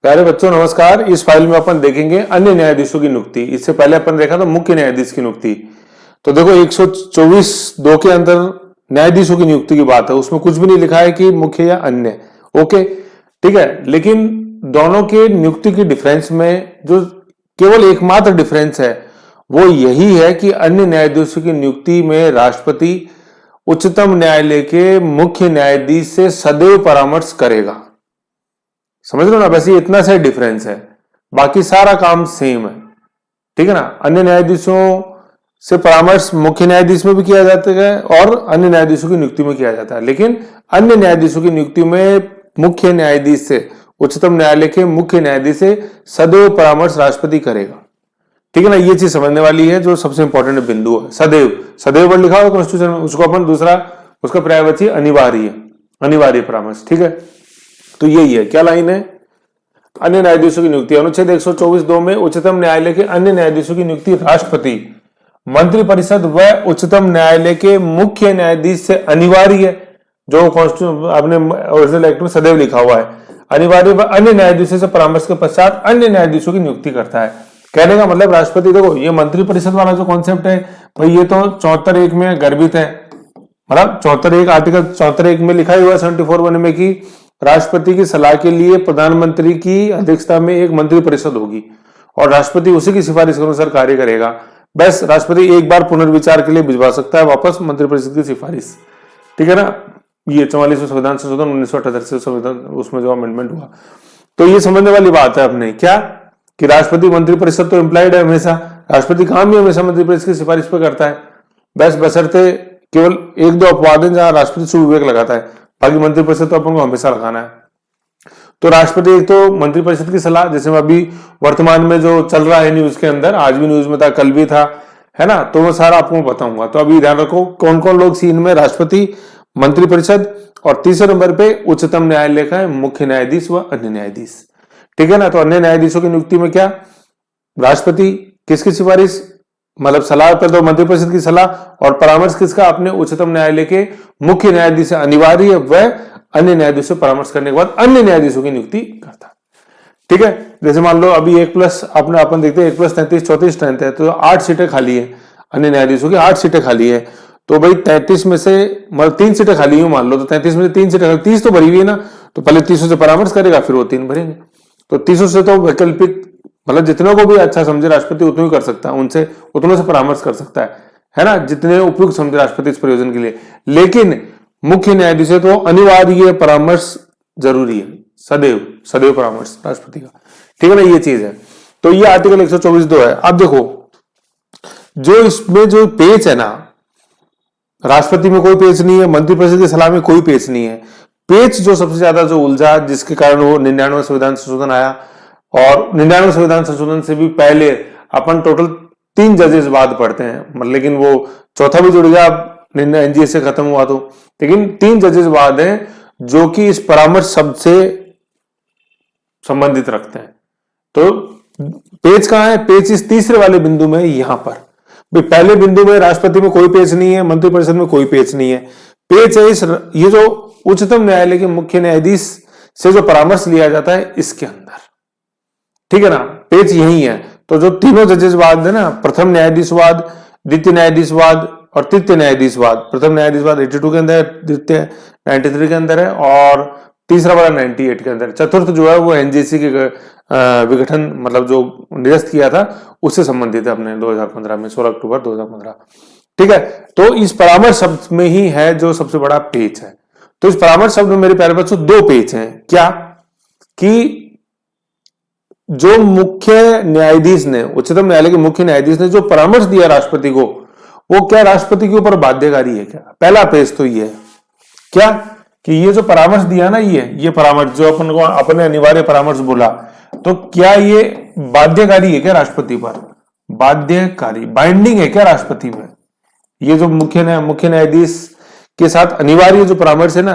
प्यारे बच्चों नमस्कार। इस फाइल में अपन देखेंगे अन्य न्यायाधीशों की नियुक्ति। इससे पहले अपन देखा था मुख्य न्यायाधीश की नियुक्ति। तो देखो 124(2) के अंदर न्यायाधीशों की नियुक्ति की बात है, उसमें कुछ भी नहीं लिखा है कि मुख्य या अन्य। ओके ठीक है, लेकिन दोनों के नियुक्ति की डिफरेंस में जो केवल एकमात्र डिफरेंस है वो यही है कि अन्य न्यायाधीशों की नियुक्ति में राष्ट्रपति उच्चतम न्यायालय के मुख्य न्यायाधीश से सदैव परामर्श करेगा। समझ लो ना, वैसे इतना सा डिफरेंस है, बाकी सारा काम सेम है। ठीक है ना, अन्य न्यायाधीशों से परामर्श मुख्य न्यायाधीश में भी किया जाता है और अन्य न्यायाधीशों की नियुक्ति में किया जाता है, लेकिन अन्य न्यायाधीशों की नियुक्ति में मुख्य न्यायाधीश से उच्चतम न्यायालय के मुख्य न्यायाधीश से सदैव परामर्श राष्ट्रपति करेगा। ठीक है ना, ये चीज समझने वाली है, जो सबसे इंपॉर्टेंट बिंदु है। सदैव, सदैव वर्ड लिखा हुआ कॉन्स्टिट्यूशन में, उसको अपन दूसरा उसका पर्यायवाची अनिवार्य, अनिवार्य परामर्श। ठीक है, तो यही है। क्या लाइन है? अन्य न्यायाधीशों की नियुक्ति। अनुच्छेद 124(2) में उच्चतम न्यायालय के अन्य न्यायाधीशों की नियुक्ति राष्ट्रपति, मंत्रिपरिषद व उच्चतम न्यायालय के मुख्य न्यायाधीश से अनिवार्य है, जो आपने ओरिजिनल एक्ट में सदैव लिखा हुआ है, अनिवार्य व अन्य न्यायाधीशों से परामर्श के पश्चात अन्य न्यायाधीशों की नियुक्ति करता है। कहने का मतलब राष्ट्रपति, देखो ये मंत्रिपरिषद वाला जो कॉन्सेप्ट है भाई, ये तो 74(1) में गर्भित है। मतलब 74(1) आर्टिकल 74(1) में लिखा हुआ है 74(1) में कि राष्ट्रपति की सलाह के लिए प्रधानमंत्री की अध्यक्षता में एक मंत्रिपरिषद होगी और राष्ट्रपति उसी की सिफारिश के अनुसार कार्य करेगा। बस राष्ट्रपति एक बार पुनर्विचार के लिए भिजवा सकता है वापस मंत्रिपरिषद की सिफारिश। ठीक है ना, ये 44वें संविधान संशोधन 1978 से संविधान उसमें जो अमेंडमेंट हुआ, तो ये समझने वाली बात है अपने क्या कि राष्ट्रपति मंत्रिपरिषद तो इंप्लाइड है, हमेशा राष्ट्रपति काम भी हमेशा मंत्रिपरिषद की सिफारिश पे करता है। बस बशर्ते केवल एक दो अपवाद हैं जहां राष्ट्रपति सुविवेक लगाता है, बाकी मंत्रिपरिषद तो अपन को हमेशा लगाना है। तो राष्ट्रपति एक तो मंत्रिपरिषद की सलाह, जैसे अभी वर्तमान में जो चल रहा है न्यूज के अंदर, आज भी न्यूज में था, कल भी था, है ना, तो वो सारा आपको बताऊंगा। तो अभी ध्यान रखो कौन कौन लोग सीन में, राष्ट्रपति, मंत्रिपरिषद और तीसरे नंबर पे उच्चतम न्यायालय का मुख्य न्यायाधीश व अन्य न्यायाधीश। ठीक है ना, तो अन्य न्यायाधीशों की नियुक्ति में क्या, राष्ट्रपति किसकी सिफारिश, मतलब सलाह पर तो मंत्रिपरिषद की सलाह, और परामर्श किसका, अपने उच्चतम न्यायालय के मुख्य न्यायाधीश से अनिवार्य व अन्य न्यायाधीश से परामर्श करने के बाद अन्य न्यायाधीशों की नियुक्ति करता है। ठीक है, जैसे मान लो अभी 1+ अपन देखते हैं 1+33 34 स्ट्रेंथ है, तो 8 सीटें खाली है, अन्य न्यायाधीशों की 8 सीटें खाली है। तो भाई 33 में से मतलब 3 सीटें खाली है मान लो, तो 33 में से 3 सीटें, 30 तो भरी हुई है ना, तो पहले 30 से परामर्श करेगा, फिर वो 3 भरेंगे। तो 30 से तो वैकल्पिक, मतलब जितनों को भी अच्छा समझे राष्ट्रपति उतने ही कर सकता है, उनसे उतनों से परामर्श कर सकता है ना, जितने उपयुक्त समझे राष्ट्रपति इस प्रयोजन के लिए। लेकिन मुख्य न्यायाधीश से तो अनिवार्य परामर्श जरूरी है, सदैव सदैव परामर्श राष्ट्रपति का। ठीक है ना, ये चीज है। तो ये आर्टिकल 124(2) है। अब देखो जो इसमें जो पेच है ना, राष्ट्रपति में कोई पेच नहीं है, मंत्रिपरिषद की सलाह में कोई पेच नहीं है। पेच जो सबसे ज्यादा जो उलझा, जिसके कारण वो 99वें संविधान संशोधन आया, और 99वें संविधान संशोधन से भी पहले अपन टोटल 3 जजेस बाद पढ़ते हैं, लेकिन वो चौथा भी जुड़ गया एनजीएस से खत्म हुआ तो, लेकिन 3 जजेस बाद हैं जो कि इस परामर्श शब्द से संबंधित रखते हैं। तो पेच कहां है? पेच इस तीसरे वाले बिंदु में, यहां पर। पहले बिंदु में राष्ट्रपति में कोई पेच नहीं है, मंत्रिपरिषद में कोई पेच नहीं है। पेच है इस, ये जो उच्चतम न्यायालय के मुख्य न्यायाधीश से जो परामर्श लिया जाता है इसके अंदर। ठीक है ना, पेच यही है। तो जो तीनों जजेसवाद है ना, प्रथम न्यायाधीशवाद, द्वितीय न्यायाधीशवाद और तृतीय न्यायाधीशवाद। प्रथम न्यायाधीशवाद 82 के अंदर, द्वितीय 93 के अंदर है, और तीसरा वाला 98 के अंदर। चतुर्थ जो है वो एनजीसी के विघटन, मतलब जो निरस्त किया था उससे संबंधित है अपने 2015 में, 16 अक्टूबर 2015। ठीक है, तो इस परामर्श शब्द में ही है जो सबसे बड़ा पेच है। तो इस परामर्श शब्द में मेरे प्यारे बच्चों 2 पेच हैं। क्या कि जो मुख्य न्यायाधीश ने, उच्चतम न्यायालय के मुख्य न्यायाधीश ने जो परामर्श दिया राष्ट्रपति को, वो क्या राष्ट्रपति के ऊपर बाध्यकारी है क्या? पहला पेज तो ये है क्या कि ये जो परामर्श दिया ना, ये परामर्श जो अपन को अपने अनिवार्य परामर्श बोला, तो क्या ये बाध्यकारी है क्या राष्ट्रपति पर? बाध्यकारी, बाइंडिंग है क्या राष्ट्रपति में? ये जो मुख्य न्यायाधीश के साथ अनिवार्य जो परामर्श है ना,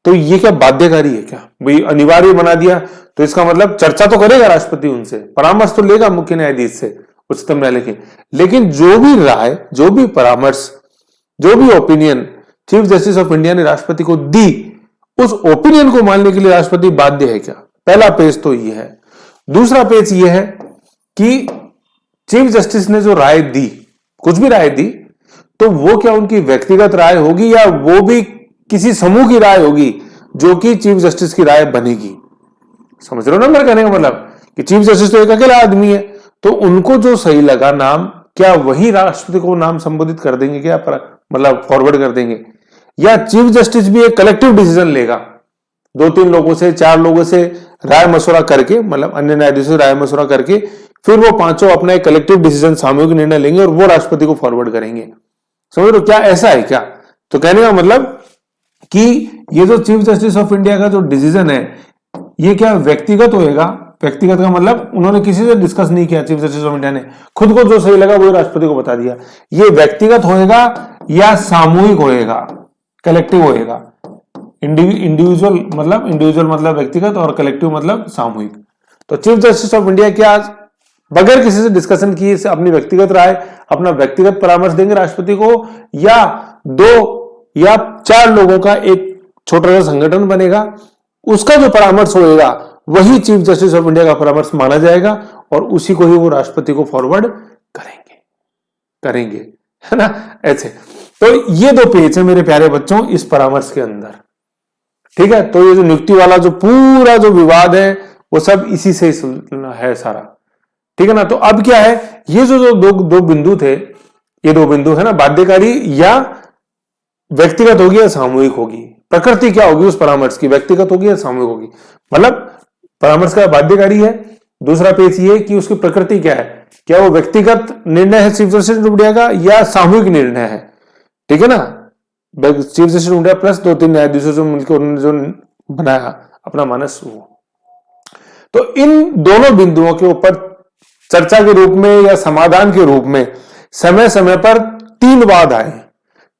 तो ये क्या बाध्यकारी है क्या? भाई अनिवार्य बना दिया तो इसका मतलब चर्चा तो करेगा राष्ट्रपति उनसे, परामर्श तो लेगा मुख्य न्यायाधीश से उच्चतम न्यायालय के, लेकिन जो भी राय, जो भी परामर्श, जो भी opinion chief justice of India ने राष्ट्रपति को दी, उस ओपिनियन को मानने के लिए राष्ट्रपति बाध्य है क्या? पहला पेज तो ये है। दूसरा पेज ये है कि चीफ जस्टिस ने जो राय दी, कुछ भी राय दी, तो वो क्या उनकी व्यक्तिगत राय होगी या वो भी किसी समूह की राय होगी जो कि चीफ जस्टिस की राय बनेगी। समझ रहे हो ना मेरे कहने का मतलब, कि चीफ जस्टिस तो एक अकेला आदमी है, तो उनको जो सही लगा नाम, क्या वही राष्ट्रपति को नाम संबोधित कर देंगे, क्या मतलब फॉरवर्ड कर देंगे, या चीफ जस्टिस भी एक कलेक्टिव डिसीजन लेगा, 2-3 लोगों से, 4 लोगों से राय मशवरा करके, मतलब अन्य न्यायाधीशों से राय मशवरा करके, फिर वो पांचों अपना एक कलेक्टिव डिसीजन, सामूहिक निर्णय लेंगे और वो राष्ट्रपति को फॉरवर्ड करेंगे। समझ रहे हो, क्या ऐसा है क्या? तो कहने का मतलब कि ये जो चीफ जस्टिस ऑफ इंडिया का जो डिसीजन है, ये क्या व्यक्तिगत होएगा? व्यक्तिगत का मतलब उन्होंने किसी से डिस्कस नहीं किया, चीफ जस्टिस ऑफ इंडिया ने खुद को जो सही लगा वो राष्ट्रपति को बता दिया। ये व्यक्तिगत होएगा या सामूहिक होएगा, कलेक्टिव होएगा? इंडिविजुअल मतलब व्यक्तिगत और कलेक्टिव मतलब सामूहिक। तो चीफ जस्टिस ऑफ इंडिया क्या बगैर किसी से डिस्कशन किए अपनी व्यक्तिगत राय, अपना व्यक्तिगत परामर्श देंगे राष्ट्रपति को, या 2 या 4 लोगों का एक छोटा सा संगठन बनेगा, उसका जो परामर्श होगा वही चीफ जस्टिस ऑफ इंडिया का परामर्श माना जाएगा और उसी को ही वो राष्ट्रपति को फॉरवर्ड करेंगे, है ना? ऐसे तो ये 2 पेज है मेरे प्यारे बच्चों इस परामर्श के अंदर, ठीक है? तो ये जो नियुक्ति वाला जो पूरा जो विवाद है वो सब इसी से है सारा, ठीक है ना? तो अब क्या है, ये जो दो बिंदु थे, ये 2 बिंदु है ना, बाध्यकारी या व्यक्तिगत होगी या सामूहिक होगी, प्रकृति क्या होगी उस परामर्श की, व्यक्तिगत होगी या सामूहिक होगी, मतलब परामर्श का बाध्यकारी है। दूसरा पेज ये कि उसकी प्रकृति क्या है, क्या वो व्यक्तिगत निर्णय है चीफ जस्टिस ऑफ इंडिया का या सामूहिक निर्णय है, ठीक है ना? Chief justice of India plus 2-3 न्यायाधीशों से मिलकर उन्होंने जो बनाया अपना मानस वो। तो इन दोनों बिंदुओं के ऊपर चर्चा के रूप में या समाधान के रूप में समय समय पर 3 वाद आए,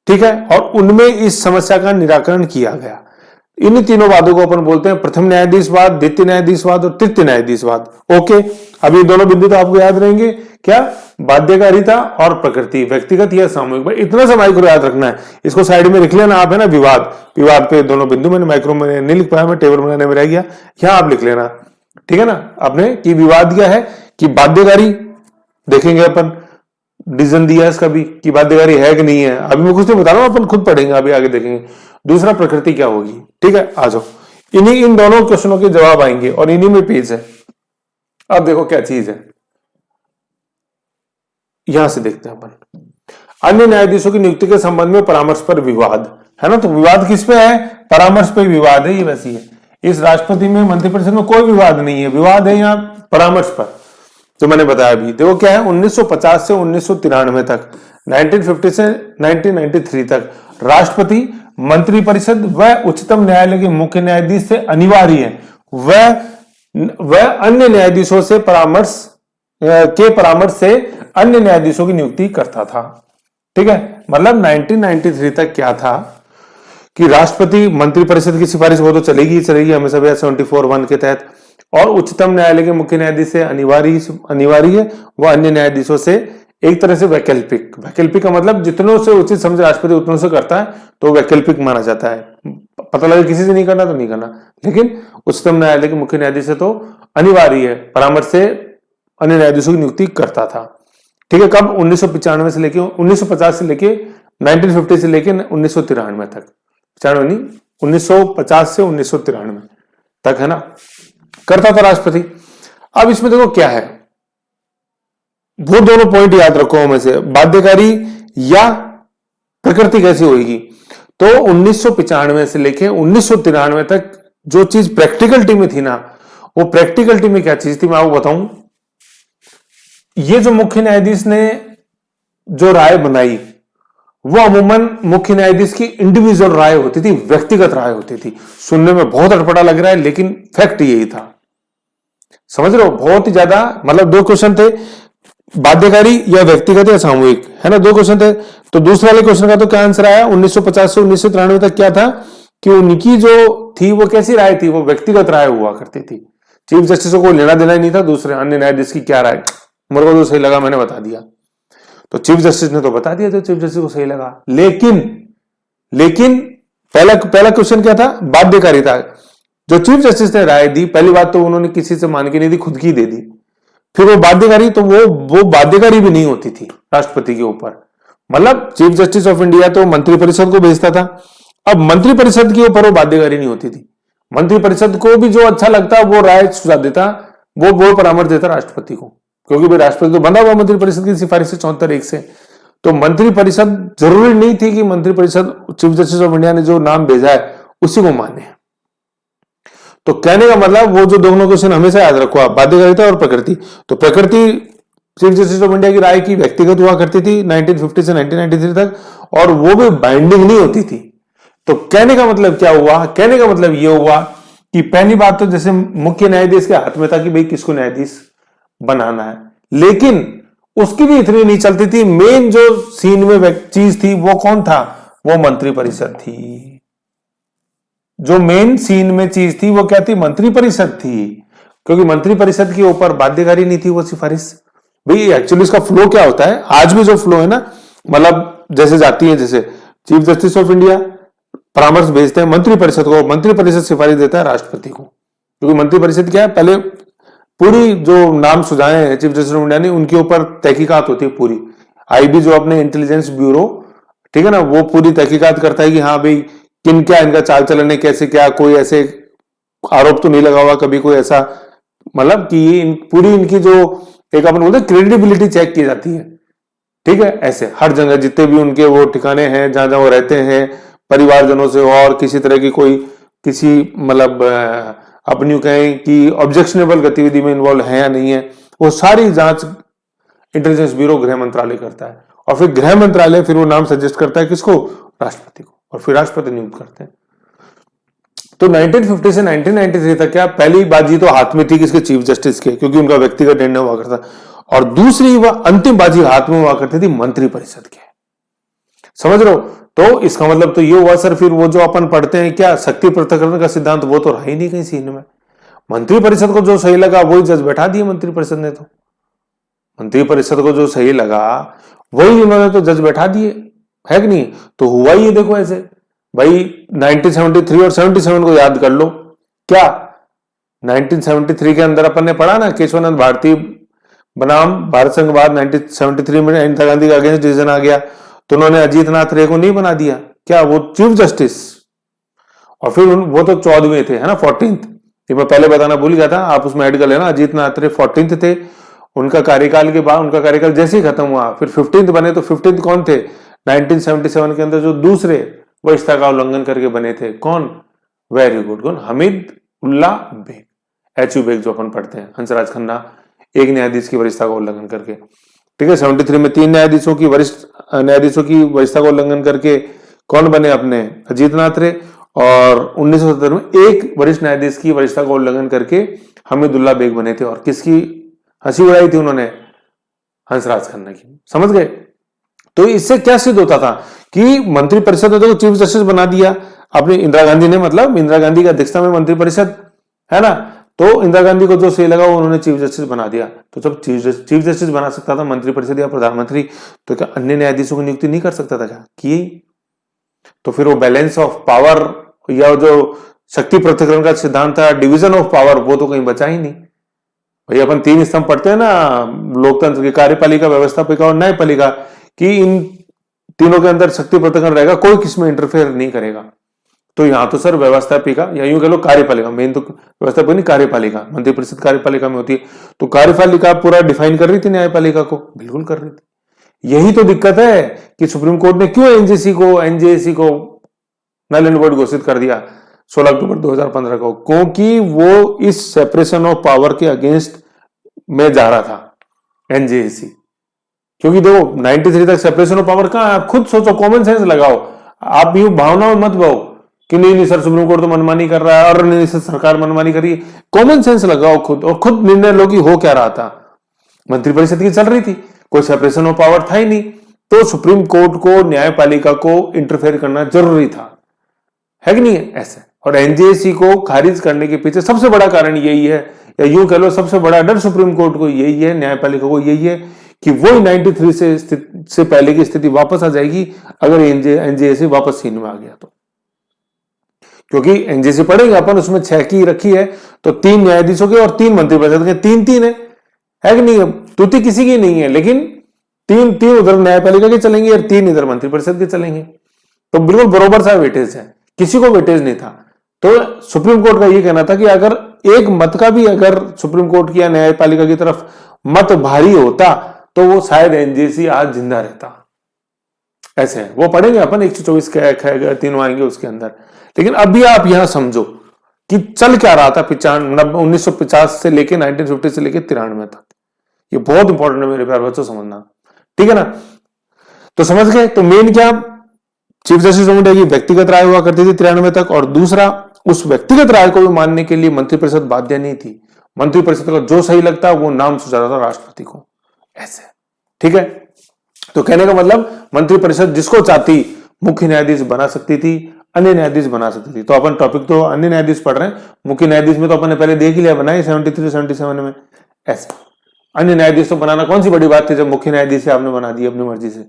ठीक है, और उनमें इस समस्या का निराकरण किया गया। इन तीनों वादों को अपन बोलते हैं प्रथम न्यायाधीशवाद, द्वितीय न्यायाधीशवाद और तृतीय न्यायाधीशवाद। ओके, अब ये दोनों बिंदु तो आपको याद रहेंगे, क्या? बाध्यकारिता और प्रकृति, व्यक्तिगत या सामूहिक। इतना सा माइक्रो याद रखना है, इसको साइड में लिख लेना आप, है ना? विवाद पे दोनों बिंदु, मैंने माइक्रो में नहीं लिख पाया, मैं टेबल बनाने में रह गया, यहां आप लिख लेना, ठीक है ना? आपने कि विवाद क्या है कि बाध्यकारी, देखेंगे अपन डिसीजन दिया इसका भी कि बाध्यकारी है कि नहीं है, अभी मैं कुछ नहीं बता रहा हूं, अपन खुद पढ़ेंगे, अभी आगे देखेंगे। दूसरा प्रकृति क्या होगी, ठीक है? आ जाओ, इन दोनों क्वेश्चनों के जवाब आएंगे और इन्हीं में पेज है। अब देखो क्या चीज है, यहां से देखते हैं अपन। अन्य न्यायाधीशों की नियुक्ति के संबंध में परामर्श पर विवाद, है ना? तो विवाद किस पे है? परामर्श पे विवाद है, ये वैसी है। इस राष्ट्रपति में मंत्रिपरिषद में कोई विवाद नहीं है, विवाद है यहाँ परामर्श पर, जो मैंने बताया अभी। देखो क्या है, 1950 से 1993 तक, 1950 से 1993 तक राष्ट्रपति, मंत्रिपरिषद व उच्चतम न्यायालय के मुख्य न्यायाधीश से अनिवार्य है वह अन्य न्यायाधीशों से परामर्श से अन्य न्यायाधीशों की नियुक्ति करता था, ठीक है? मतलब 1993 तक क्या था कि राष्ट्रपति, मंत्रिपरिषद की सिफारिश वो तो चलेगी हमेशा 74(1) के तहत, और उच्चतम न्यायालय के मुख्य न्यायाधीश से अनिवार्य है वह अन्य न्यायाधीशों से एक तरह से वैकल्पिक का मतलब जितनों से उचित समझे राष्ट्रपति उतनों से करता है, तो वैकल्पिक माना जाता है। पता लगे किसी से नहीं करना तो नहीं करना, लेकिन उच्चतम न्यायालय के मुख्य न्यायाधीश से तो अनिवार्य है, परामर्श से अन्य न्यायाधीशों की नियुक्ति करता था, ठीक है? कब? 1995 से लेके 1950 से लेके 1950 से लेके 1993 तक, 1950 से 1993 तक, है ना? करता था राष्ट्रपति। अब इसमें देखो क्या है, वो दोनों पॉइंट याद रखो हमें से, बाध्यकारी या प्रकृति कैसी होगी। तो 1995 से लेके 1993 तक जो चीज प्रैक्टिकलिटी में थी ना, वो प्रैक्टिकलिटी में क्या चीज थी मैं आपको बताऊं। ये जो मुख्य न्यायाधीश ने जो राय बनाई, वो अमूमन मुख्य न्यायाधीश की इंडिविजुअल राय होती थी, व्यक्तिगत राय होती थी। सुनने में बहुत अटपटा लग रहा है, लेकिन फैक्ट यही था, समझ रहे हो? बहुत ही ज्यादा, मतलब 2 क्वेश्चन थे, बाध्यकारी या व्यक्तिगत या सामूहिक, है ना? 2 क्वेश्चन थे। तो दूसरे वाले क्वेश्चन का तो क्या आंसर आया, 1950 से 1993 तक क्या था कि उनकी जो थी वो कैसी राय थी, वो व्यक्तिगत राय हुआ करती थी। चीफ जस्टिस को लेना देना ही नहीं था दूसरे अन्य न्यायाधीश की क्या राय, मेरे को जो सही लगा मैंने बता दिया, तो चीफ जस्टिस ने तो बता दिया, तो चीफ जस्टिस को सही लगा। लेकिन पहला क्वेश्चन क्या था, बाध्यकारिता, जो चीफ जस्टिस ने राय दी, पहली बात तो उन्होंने किसी से मान के नहीं दी, खुद की दे दी। फिर वो बाध्यकारी, तो वो बाध्यकारी भी नहीं होती थी राष्ट्रपति के ऊपर। मतलब चीफ जस्टिस ऑफ इंडिया तो मंत्रिपरिषद को भेजता था, अब मंत्रिपरिषद के ऊपर वो बाध्यकारी नहीं होती थी। मंत्रिपरिषद को भी जो अच्छा लगता वो राय सुझाव देता, वो परामर्श देता राष्ट्रपति को, क्योंकि भाई राष्ट्रपति तो बंधा हुआ मंत्रिपरिषद की सिफारिश से 74-1 से। तो मंत्रिपरिषद जरूरी नहीं थी कि मंत्रिपरिषद चीफ जस्टिस ऑफ इंडिया ने जो नाम भेजा है उसी को माने। तो कहने का मतलब वो जो दोनों क्वेश्चन हमेशा याद रखो आप, बाध्यकारिता और प्रकृति। तो प्रकृति चीफ जस्टिस ऑफ इंडिया की राय की व्यक्तिगत हुआ करती थी 1950 से 1993 तक, और वो भी बाइंडिंग नहीं होती थी। तो कहने का मतलब क्या हुआ, कहने का मतलब ये हुआ कि पहली बात तो जैसे मुख्य न्यायाधीश के हाथ में था कि भाई किसको न्यायाधीश बनाना है, लेकिन उसकी भी इतनी नहीं चलती थी। मेन जो सीन में चीज थी वो कौन था, वो मंत्रिपरिषद थी। जो मेन सीन में चीज थी वो क्या थी, मंत्रिपरिषद थी, क्योंकि मंत्रिपरिषद के ऊपर बाध्यकारी नहीं थी वो सिफारिश। भाई एक्चुअली इसका फ्लो क्या होता है, आज भी जो फ्लो है ना, मतलब जैसे जाती है, जैसे चीफ जस्टिस ऑफ इंडिया परामर्श भेजते हैं मंत्रिपरिषद को, मंत्रिपरिषद सिफारिश देता है राष्ट्रपति को, क्योंकि मंत्रिपरिषद क्या है, पहले पूरी जो नाम सुझाए हैं चीफ जस्टिस ऑफ इंडिया ने उनके ऊपर तहकीकात होती है पूरी। आईबी जो अपने इंटेलिजेंस ब्यूरो, ठीक है ना, वो पूरी तहकीकात करता है कि हाँ भाई किन क्या इनका चाल चलन है, कैसे क्या, कोई ऐसे आरोप तो नहीं लगा हुआ कभी, कोई ऐसा, मतलब कि पूरी इनकी जो एक अपन बोलते हैं क्रेडिबिलिटी चेक की जाती है। ठीक है, ऐसे हर जगह जितने भी उनके वो ठिकाने हैं जहां जहां वो रहते हैं, परिवारजनों से और किसी तरह की कोई किसी मतलब अपनी कहें कि ऑब्जेक्शनेबल गतिविधि में इन्वॉल्व है या नहीं है, वो सारी जांच इंटेलिजेंस ब्यूरो गृह मंत्रालय करता है। और फिर गृह मंत्रालय फिर वो नाम सजेस्ट करता है किसको, राष्ट्रपति को, और फिर राष्ट्रपति नियुक्त करते हैं। तो 1950 से 1993 तक क्या पहली बाजी तो हाथ में थी किसके, चीफ जस्टिस के, क्योंकि उनका व्यक्तिगत निर्णय हुआ करता, और दूसरी वह अंतिम बाजी हाथ में हुआ करती थी मंत्रिपरिषद के। समझ रहे हो? तो इसका मतलब तो ये हुआ सर, फिर वो जो अपन पढ़ते हैं क्या शक्ति पृथक्करण का सिद्धांत, वो तो रहा ही नहीं कहीं सीन में। मंत्रिपरिषद को जो सही लगा वही जज बैठा दिए मंत्रिपरिषद ने, तो मंत्रिपरिषद को जो सही लगा वही उन्होंने तो जज बैठा दिए, है कि नहीं? तो हुआ ही देखो ऐसे भाई 1973 और 77 को याद कर लो। क्या 1973 के अंदर अपन ने पढ़ा ना, केशवानंद भारती बनाम भारत संघवाद, 1973 में इंदिरा गांधी का अगेंस्ट डिसीजन आ गया, तो उन्होंने अजीत नाथ रे को नहीं बना दिया क्या, वो चीफ जस्टिस, और फिर वो तो 14वें थे, है ना, 14th, ये मैं पहले बताना भूल गया था, आप उसमें ऐड कर लेना। अजीत नाथ रे 14th थे, उनका कार्यकाल के बाद, उनका कार्यकाल जैसे ही खत्म हुआ फिर 15th बने। तो 15th कौन थे, 1977 के अंदर जो दूसरे वरिष्ठता का उल्लंघन करके बने थे, कौन, वेरी गुड, कौन, हमीद उल्ला बेग, HU बेग जो अपन पढ़ते हैं, हंसराज खन्ना, एक न्यायाधीश की वरिष्ठता का उल्लंघन करके। ठीक है, 73 में 3 न्यायाधीशों की वरिष्ठता का उल्लंघन करके कौन बने अपने, अजीत नाथ रे, और 1970 में एक वरिष्ठ न्यायाधीश की वरिष्ठता का उल्लंघन करके हमीदुल्ला बेग बने थे, और किसकी हंसी उड़ाई थी उन्होंने, हंसराज खन्ना की। समझ गए? तो इससे क्या सिद्ध होता था कि मंत्रिपरिषद ने तो चीफ जस्टिस बना दिया अपनी इंदिरा गांधी ने, मतलब इंदिरा गांधी की अध्यक्षता में मंत्रिपरिषद, है ना, तो इंदिरा गांधी को जो सही लगा वो उन्होंने चीफ जस्टिस बना दिया। तो जब चीफ जस्टिस बना सकता था मंत्रिपरिषद या प्रधानमंत्री, तो क्या अन्य न्यायाधीशों की नियुक्ति नहीं कर सकता था क्या, किए? तो फिर वो बैलेंस ऑफ पावर या जो शक्ति पृथक्करण का सिद्धांत था, डिवीजन ऑफ पावर, वो तो कहीं बचा ही नहीं। भाई अपन 3 स्तंभ पढ़ते हैं ना लोकतंत्र की, कार्यपालिका, व्यवस्थापिका और न्यायपालिका, कि इन तीनों के अंदर शक्ति पृथक्करण रहेगा, कोई किसमें इंटरफेयर नहीं करेगा। तो यहां तो सर व्यवस्थापिका या यूं कह लो कार्यपालिका, मेन तो व्यवस्थापिका नहीं, कार्यपालिका, मंत्रिपरिषद कार्यपालिका में होती है, तो कार्यपालिका पूरा डिफाइन कर रही थी न्यायपालिका को, बिल्कुल कर रही थी। यही तो दिक्कत है कि सुप्रीम कोर्ट ने क्यों एनजेसी को नल एंड वॉइड घोषित कर दिया 16 अक्टूबर 2015 को, क्योंकि वो इस सेपरेशन ऑफ पावर के अगेंस्ट में जा रहा था एनजेसी। क्योंकि देखो 93 तक सेपरेशन ऑफ पावर कहां, आप खुद सोचो, कॉमन सेंस लगाओ, आप यूं भावनाओं मत भाओ कि नहीं सर सुप्रीम कोर्ट तो मनमानी कर रहा है और नहीं सर सरकार मनमानी कर रही है। कॉमन सेंस लगाओ खुद, और खुद निर्णय लो कि हो क्या रहा था। मंत्रिपरिषद की चल रही थी, कोई सेपरेशन ऑफ पावर था ही नहीं, तो सुप्रीम कोर्ट को, न्यायपालिका को इंटरफेयर करना जरूरी था, है कि नहीं है ऐसे। और एनजेसी को खारिज करने के पीछे सबसे बड़ा कारण यही है, या यूं कह लो सबसे बड़ा डर सुप्रीम कोर्ट को यही है, न्यायपालिका को यही है कि वो 93 से पहले की स्थिति वापस आ जाएगी अगर एनजेसी वापस सीन में आ गया तो। क्योंकि एनजीसी पढ़ेंगे अपन, उसमें 6 की रखी है, तो 3 न्यायाधीशों के और 3 मंत्रिपरिषद के, 3-3 है कि नहीं है? तुति किसी की नहीं है, लेकिन 3 उधर न्यायपालिका के चलेंगे और 3 इधर मंत्रिपरिषद के चलेंगे, तो बिल्कुल बराबर सा वेटेज है, किसी को वेटेज नहीं था। तो सुप्रीम कोर्ट का यह कहना था कि अगर एक मत का भी अगर सुप्रीम कोर्ट की या न्यायपालिका की तरफ मत भारी होता तो वो शायद एनजीसी आज जिंदा रहता। ऐसे है, वो पढ़ेंगे अपन 124 के तीनों आएंगे उसके अंदर। लेकिन अभी आप यहां समझो कि चल क्या रहा था 1950 से लेके 1950 से लेके 93 तक। ये बहुत इंपॉर्टेंट है मेरे प्यारे बच्चों, समझना, ठीक है ना? तो समझ गए? तो मेन क्या, चीफ जस्टिस ऑफ इंडिया की व्यक्तिगत राय हुआ करती थी 93 तक, और दूसरा उस व्यक्तिगत राय को भी मानने के लिए मंत्रिपरिषद बाध्य नहीं थी। मंत्रिपरिषद का जो सही लगता वो नाम सुझाता था राष्ट्रपति को, ऐसे, ठीक है? तो कहने का मतलब मंत्रिपरिषद जिसको चाहती मुख्य न्यायाधीश बना सकती थी, अन्य न्यायाधीश बना सकती थी। तो अपन टॉपिक तो अन्य न्यायाधीश पढ़ रहे हैं, मुख्य न्यायाधीश में तो अपन ने पहले देख ही लिया, बनाए 73-77 में। ऐसे अन्य न्यायाधीश तो बनाना कौन सी बड़ी बात थी, जब मुख्य न्यायाधीश आपने बना दी अपनी मर्जी से,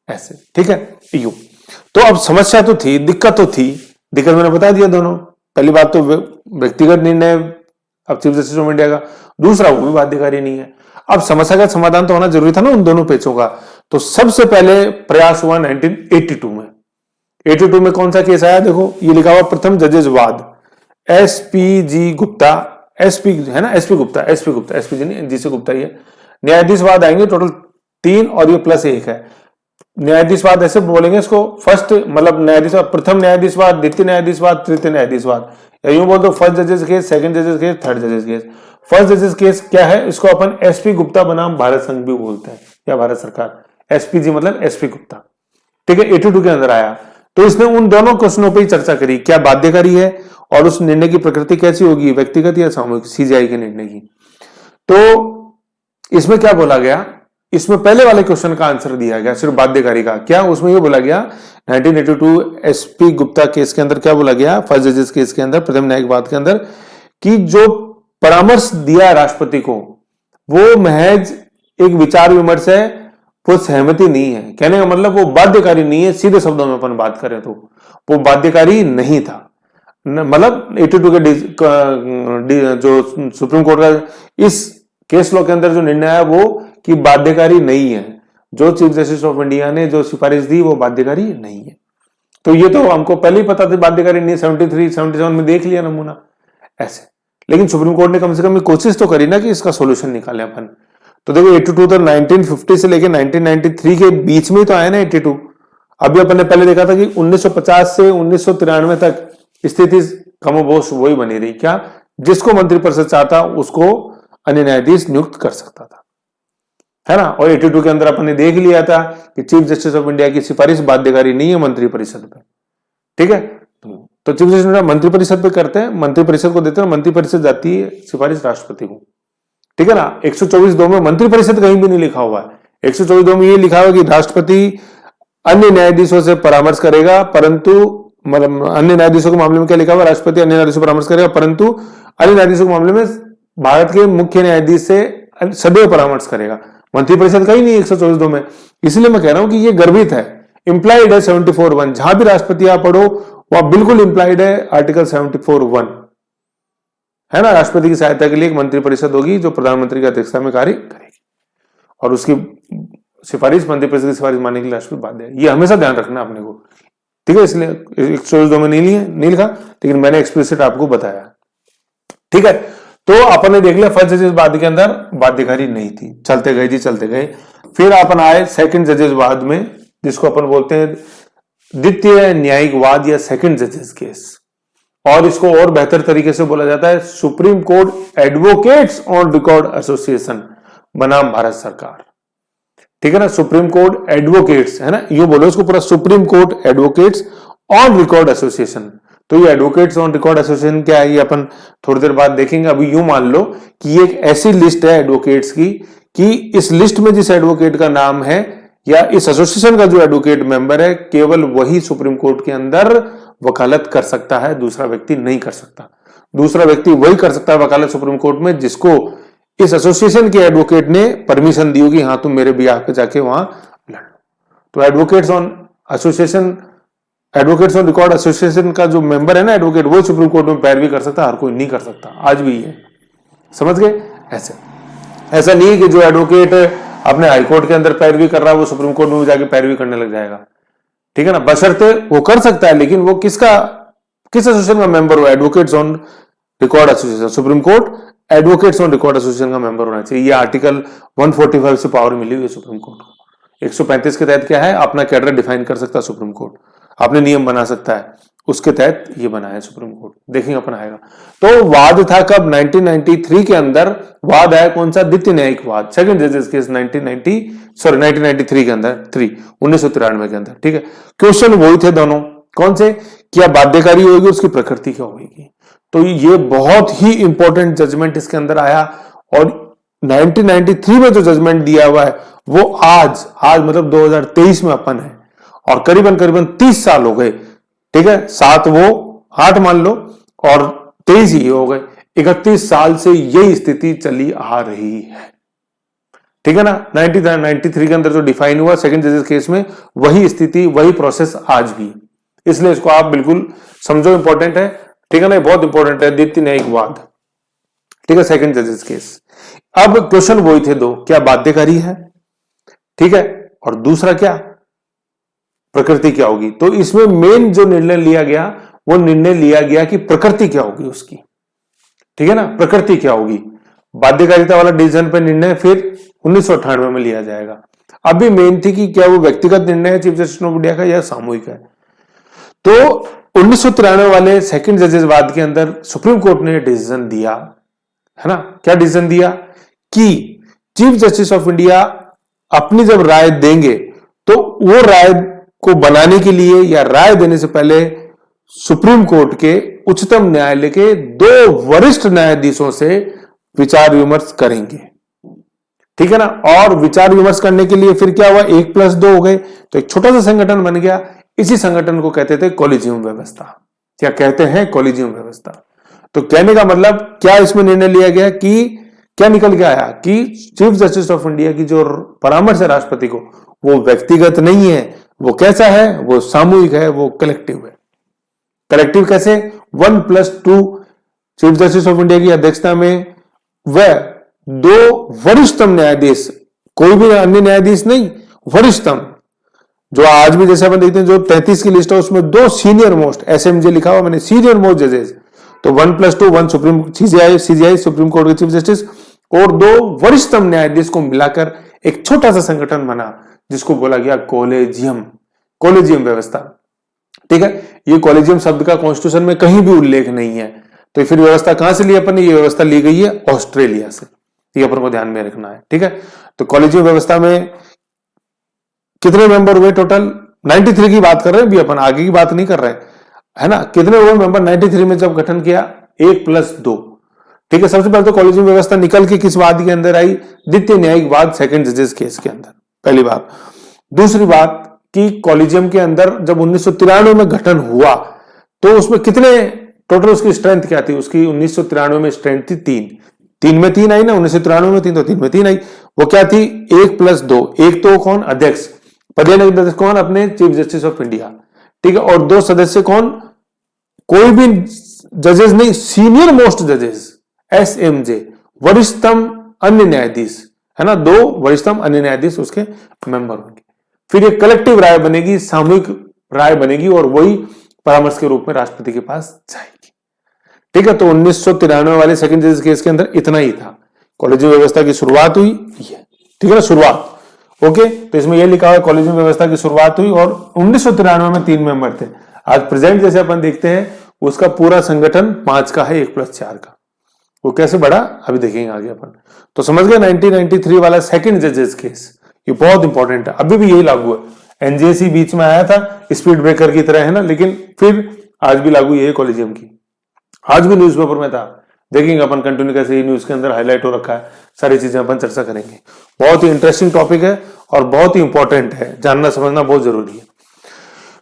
ऐसे, ठीक है? यू तो अब समस्या तो थी, दिक्कत तो थी, दिक्कत मैंने बता दिया दोनों। पहली बात तो व्यक्तिगत निर्णय अब चीफ जस्टिस ऑफ इंडिया का, दूसरा वो भी बाध्यकारी नहीं है। अब समस्या का समाधान तो होना जरूरी था ना उन दोनों पेचों का। तो सबसे पहले प्रयास हुआ 1982 में। 82 में कौन सा केस आया, देखो ये लिखा हुआ प्रथम जजेस वाद, एसपी गुप्ता ही है। न्यायाधीशवाद आएंगे टोटल 3 और ये +1 है। न्यायाधीशवाद ऐसे बोलेंगे इसको, फर्स्ट मतलब न्यायाधीशवाद, प्रथम न्यायाधीशवाद, द्वितीय न्यायाधीशवाद, तृतीय न्यायाधीशवाद, या यूं बोल दो फर्स्ट जजेस केस, सेकंड जजेस केस, थर्ड जजेस केस। फर्स्ट जजेस केस क्या है, इसको अपन एसपी गुप्ता बनाम भारत संघ भी बोलते हैं, या भारत सरकार, एसपीजी मतलब एसपी गुप्ता, ठीक है? 82 के अंदर आया। तो इसने उन दोनों क्वेश्चनों पर ही चर्चा करी, क्या बाध्यकारी है और उस निर्णय की प्रकृति कैसी होगी, व्यक्तिगत या सामूहिक, सीजीआई के निर्णय की। तो इसमें क्या बोला गया, इसमें पहले वाले क्वेश्चन का आंसर दिया गया सिर्फ बाध्यकारी का, क्या उसमें यह बोला गया 1982 एसपी गुप्ता केस के अंदर क्या बोला गया, फर्स्ट जजेस केस के अंदर, प्रथम न्यायिकवाद के अंदर, कि जो परामर्श दिया राष्ट्रपति को वो महज एक विचार विमर्श है, वो सहमति नहीं है। कहने का मतलब वो बाध्यकारी नहीं है, सीधे शब्दों में अपन बात करें तो वो बाध्यकारी नहीं था। मतलब 82 के जो सुप्रीम कोर्ट का इस केस लॉ के अंदर जो निर्णय है वो कि बाध्यकारी नहीं है, जो चीफ जस्टिस ऑफ इंडिया ने जो सिफारिश दी वो बाध्यकारी नहीं है। तो ये तो हमको पहले ही पता था बाध्यकारी नहीं, 73-77 में देख लिया नमूना ऐसे। लेकिन सुप्रीम कोर्ट ने कम से कम कोशिश तो करी ना कि इसका सोल्यूशन निकाले अपन। तो देखो 82 तो 1950 से लेके 1993 के बीच में तो आया ना 82। अभी अपन ने पहले देखा था कि 1950 से 1993 तक स्थिति कमोबेश वही बनी रही, क्या, जिसको मंत्रिपरिषद चाहता उसको अन्य न्यायाधीश नियुक्त कर सकता था, है ना? और 82 के अंदर अपन ने देख लिया था कि चीफ जस्टिस ऑफ इंडिया की सिफारिश बाध्यकारी नहीं है मंत्रिपरिषद पे, ठीक है? तो चीफ जस्टिस ऑफ इंडिया मंत्रिपरिषद पे करते हैं, मंत्रिपरिषद को देते हैं, मंत्रिपरिषद जाती है सिफारिश राष्ट्रपति को, ठीक है ना? 124(2) में मंत्रिपरिषद कहीं भी नहीं लिखा हुआ है। 124(2) में ये लिखा हुआ कि राष्ट्रपति अन्य न्यायाधीशों से परामर्श करेगा, परंतु मतलब अन्य न्यायाधीशों के मामले में क्या लिखा हुआ, राष्ट्रपति अन्य न्यायाधीशों से परामर्श करेगा, परंतु अन्य न्यायाधीशों के मामले में भारत के मुख्य न्यायाधीश से सदैव परामर्श करेगा। मंत्रिपरिषद का ही नहीं 124(2) में। इसलिए मैं कह रहा हूं कि ये गर्भित है, इंप्लाइड है 74(1), जहां भी राष्ट्रपति आप पढ़ो वहां बिल्कुल इंप्लाइड है आर्टिकल 74(1), है ना? राष्ट्रपति की सहायता के लिए एक मंत्रिपरिषद होगी जो प्रधानमंत्री की अध्यक्षता में कार्य करेगी और उसकी सिफारिश, मंत्रिपरिषद की सिफारिश मानने के लिए राष्ट्रपति बाध्य है। ये हमेशा ध्यान रखना अपने को, ठीक है? इसलिए 124(2) में नहीं लिखा, लेकिन मैंने एक्सप्लिसिट आपको बताया, ठीक है? तो अपन ने देख लिया फर्स्ट जजेस वाद के अंदर बाध्यकारी नहीं थी, चलते गए जी चलते गए। फिर अपन आए सेकंड जजेस वाद में, जिसको अपन बोलते हैं द्वितीय न्यायिक वाद या सेकंड जजेस केस, और इसको और बेहतर तरीके से बोला जाता है supreme court advocates on record association बनाम भारत सरकार, ठीक है ना? सुप्रीम कोर्ट एडवोकेट्स, है ना? यूं बोलो इसको पूरा, supreme court advocates on record association. तो ये एडवोकेट्स ऑन रिकॉर्ड एसोसिएशन क्या है, ये अपन थोड़ी देर बाद देखेंगे। अभी यूं मान लो कि ये एक ऐसी लिस्ट है एडवोकेट्स की कि इस लिस्ट में जिस एडवोकेट का नाम है या इस एसोसिएशन का जो एडवोकेट मेंबर है, केवल वही सुप्रीम कोर्ट के अंदर वकालत कर सकता है, दूसरा व्यक्ति नहीं कर सकता। दूसरा व्यक्ति वही कर सकता है वकालत सुप्रीम कोर्ट में जिसको इस एसोसिएशन के एडवोकेट ने परमिशन दी होगी, हाँ तुम मेरे बिहाफ पे जाके वहां लड़ लो। तो advocates on association advocates on record association का जो मेंबर है ना एडवोकेट, वो सुप्रीम कोर्ट में पैरवी कर सकता है, हर कोई नहीं कर सकता, आज भी है। समझ गए? ऐसे ऐसा नहीं है कि जो एडवोकेट अपने हाईकोर्ट के अंदर पैरवी कर रहा है वो सुप्रीम कोर्ट में जाके पैरवी करने लग जाएगा, ठीक है ना। बशर्ते वो कर सकता है, लेकिन वो किस एसोसिएशन का मेंबर हो? Advocates on record association. Supreme court advocates on record association का मेंबर होना चाहिए। ये आर्टिकल 145 से पावर मिली हुई है सुप्रीम कोर्ट को। 135 के तहत क्या है? अपना कैडर डिफाइन कर सकता है सुप्रीम कोर्ट, अपने नियम बना सकता है, उसके तहत ये बना है सुप्रीम कोर्ट। देखेंगे अपन आएगा। तो वाद था कब? 1993 के अंदर वाद आया। कौन सा? द्वितीय न्यायिक वाद, सेकंड जजेस केस 1993 के अंदर, 1993 के अंदर, ठीक है। क्वेश्चन वही थे दोनों, कौन से? क्या बाध्यकारी होगी, उसकी प्रकृति क्या होगी। तो ये बहुत ही इंपॉर्टेंट जजमेंट इसके अंदर आया। और 1993 में जो जजमेंट दिया हुआ है वो आज मतलब 2023 में अपन है, और करीबन 30 साल हो गए, ठीक है। 7 वो 8 मान लो, और 23 ही हो गए। 31 साल से यही स्थिति चली आ रही है, ठीक है ना। 93 के अंदर जो डिफाइन हुआ सेकंड जजेस केस में, वही स्थिति, वही प्रोसेस आज भी। इसलिए इसको आप बिल्कुल समझो, इंपॉर्टेंट है, ठीक है ना, बहुत इंपॉर्टेंट है। द्वितीय न्यायिक वाद, ठीक है, सेकंड जजेस केस। अब क्वेश्चन वही थे दो, क्या बाध्यकारी है, ठीक है, और दूसरा क्या, प्रकृति क्या होगी। तो इसमें मेन जो निर्णय लिया गया, वो निर्णय लिया गया कि प्रकृति क्या होगी उसकी, ठीक है ना, प्रकृति क्या होगी। बाध्यकारिता वाला डिसीजन पे निर्णय फिर 1998 में लिया जाएगा। अभी मेन थी कि क्या वो व्यक्तिगत निर्णय है चीफ जस्टिस ऑफ इंडिया का या सामूहिक है। तो 1993 वाले सेकंड जजेस वाद के अंदर सुप्रीम कोर्ट ने डिसीजन दिया, है ना। क्या डिसीजन दिया? कि चीफ जस्टिस ऑफ इंडिया अपनी जब राय देंगे तो वो राय को बनाने के लिए या राय देने से पहले सुप्रीम कोर्ट के उच्चतम न्यायालय के 2 वरिष्ठ न्यायाधीशों से विचार विमर्श करेंगे, ठीक है ना। और विचार विमर्श करने के लिए फिर क्या हुआ, 1+2 हो गए, तो एक छोटा सा संगठन बन गया। इसी संगठन को कहते थे कॉलेजियम व्यवस्था। क्या कहते हैं? कॉलेजियम व्यवस्था। तो कहने का मतलब क्या इसमें निर्णय लिया गया कि क्या निकल के आया कि चीफ जस्टिस ऑफ इंडिया की जो परामर्श है राष्ट्रपति को, वो व्यक्तिगत नहीं है, वो कैसा है, वो सामूहिक है, वो कलेक्टिव है। कलेक्टिव कैसे? 1+2 चीफ जस्टिस ऑफ इंडिया की अध्यक्षता में वह 2 वरिष्ठतम न्यायाधीश, कोई भी अन्य न्यायाधीश नहीं, वरिष्ठतम, जो आज भी जैसे अपन देखते हैं जो 33 की लिस्ट है उसमें 2 सीनियर मोस्ट, एसएमजे लिखा हुआ मैंने, सीनियर मोस्ट जजेस। तो 1+2, 1 सुप्रीम सीजीआई सुप्रीम कोर्ट के चीफ जस्टिस और 2 वरिष्ठतम न्यायाधीश को मिलाकर एक छोटा सा संगठन बना जिसको बोला गया कॉलेजियम व्यवस्था, ठीक है। ये कॉलेजियम शब्द का कॉन्स्टिट्यूशन में कहीं भी उल्लेख नहीं है। तो फिर व्यवस्था कहां से ली अपन ने? ये व्यवस्था ली गई है ऑस्ट्रेलिया से, ये अपन को ध्यान में रखना है, ठीक है। तो कॉलेजियम व्यवस्था में कितने मेंबर हुए टोटल? 93 की बात कर रहे हैं अभी अपन, आगे की बात नहीं कर रहे हैं, है ना। कितने हुए मेंबर 93 में जब गठन किया? 1+2, ठीक है। सबसे पहले तो कॉलेजियम व्यवस्था निकल के किस वाद के अंदर आई? द्वितीय न्यायिक वाद सेकंड जजेस केस के अंदर, पहली बात। दूसरी बात कि कॉलेजियम के अंदर जब 1993 में गठन हुआ तो उसमें कितने टोटल, उसकी स्ट्रेंथ क्या थी? उसकी 1993 में स्ट्रेंथ थी 3 में 3 आई ना, 1993 में 3, तो 3 में 3 आई। वो क्या थी? 1+2, एक तो कौन? अध्यक्ष, पदेन अध्यक्ष कौन? अपने चीफ जस्टिस ऑफ इंडिया, ठीक है। और 2 सदस्य कौन? कोई भी जजेस नहीं, सीनियर मोस्ट जजेस, एसएमजे, वरिष्ठतम अन्य न्यायाधीश, है ना। 2 वरिष्ठतम अन्य न्यायाधीश उसके मेंबर होंगे। फिर एक कलेक्टिव राय बनेगी, सामूहिक राय बनेगी, और वही परामर्श के रूप में राष्ट्रपति के पास जाएगी, ठीक है। तो 1993 वाले सेकंड जजेस केस के अंदर इतना ही था। कॉलेजियम व्यवस्था की शुरुआत हुई, ठीक है ना, शुरुआत, ओके। तो इसमें यह लिखा हुआ कॉलेजियम व्यवस्था की शुरुआत हुई और 1993 में 3 मेंबर थे। आज प्रेजेंट जैसे अपन देखते हैं उसका पूरा संगठन 5 का है, 1+4 का। वो कैसे बढ़ा अभी देखेंगे आगे अपन। तो समझ गए 1993 वाला सेकंड जजेस केस, ये बहुत इंपॉर्टेंट है, अभी भी यही लागू है। एनजेसी बीच में आया था स्पीड ब्रेकर की तरह, है ना, लेकिन फिर आज भी लागू यही कॉलेजियम की। आज भी न्यूज़पेपर में था, देखेंगे अपन कंटिन्यू कैसे न्यूज के अंदर हाईलाइट हो रखा है, सारी चीजें अपन चर्चा करेंगे। बहुत ही इंटरेस्टिंग टॉपिक है और बहुत ही इंपॉर्टेंट है, जानना समझना बहुत जरूरी है।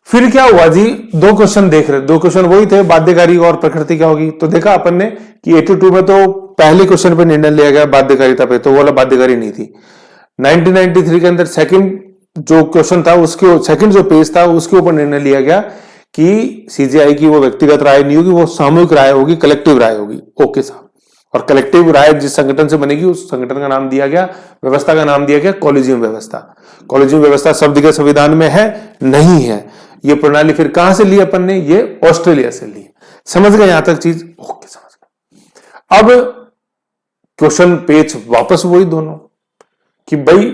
फिर क्या हुआ जी, 2 क्वेश्चन देख रहे, 2 क्वेश्चन वही थे, बाध्यकारी और प्रकृति क्या होगी। तो देखा अपन ने कि 82 में तो पहले क्वेश्चन पे निर्णय लिया गया बाध्यकारिता पे, तो वो वाला बाध्यकारी नहीं थी। 1993 के अंदर सेकंड जो क्वेश्चन था, उसके सेकंड जो पेज था उसके ऊपर निर्णय लिया गया कि सीजेआई की वो व्यक्तिगत राय नहीं होगी, वो सामूहिक राय होगी, कलेक्टिव राय होगी। ओके साहब। और कलेक्टिव राय जिस संगठन से बनेगी उस संगठन का नाम दिया गया, व्यवस्था का नाम दिया गया कॉलेजियम व्यवस्था। कॉलेजियम व्यवस्था शब्द के संविधान में है नहीं है। ये प्रणाली फिर कहां से ली अपन ने? ये ऑस्ट्रेलिया से ली। समझ गए यहां तक चीज? ओके, समझ गए। अब क्वेश्चन पेज वापस वही दोनों, कि भाई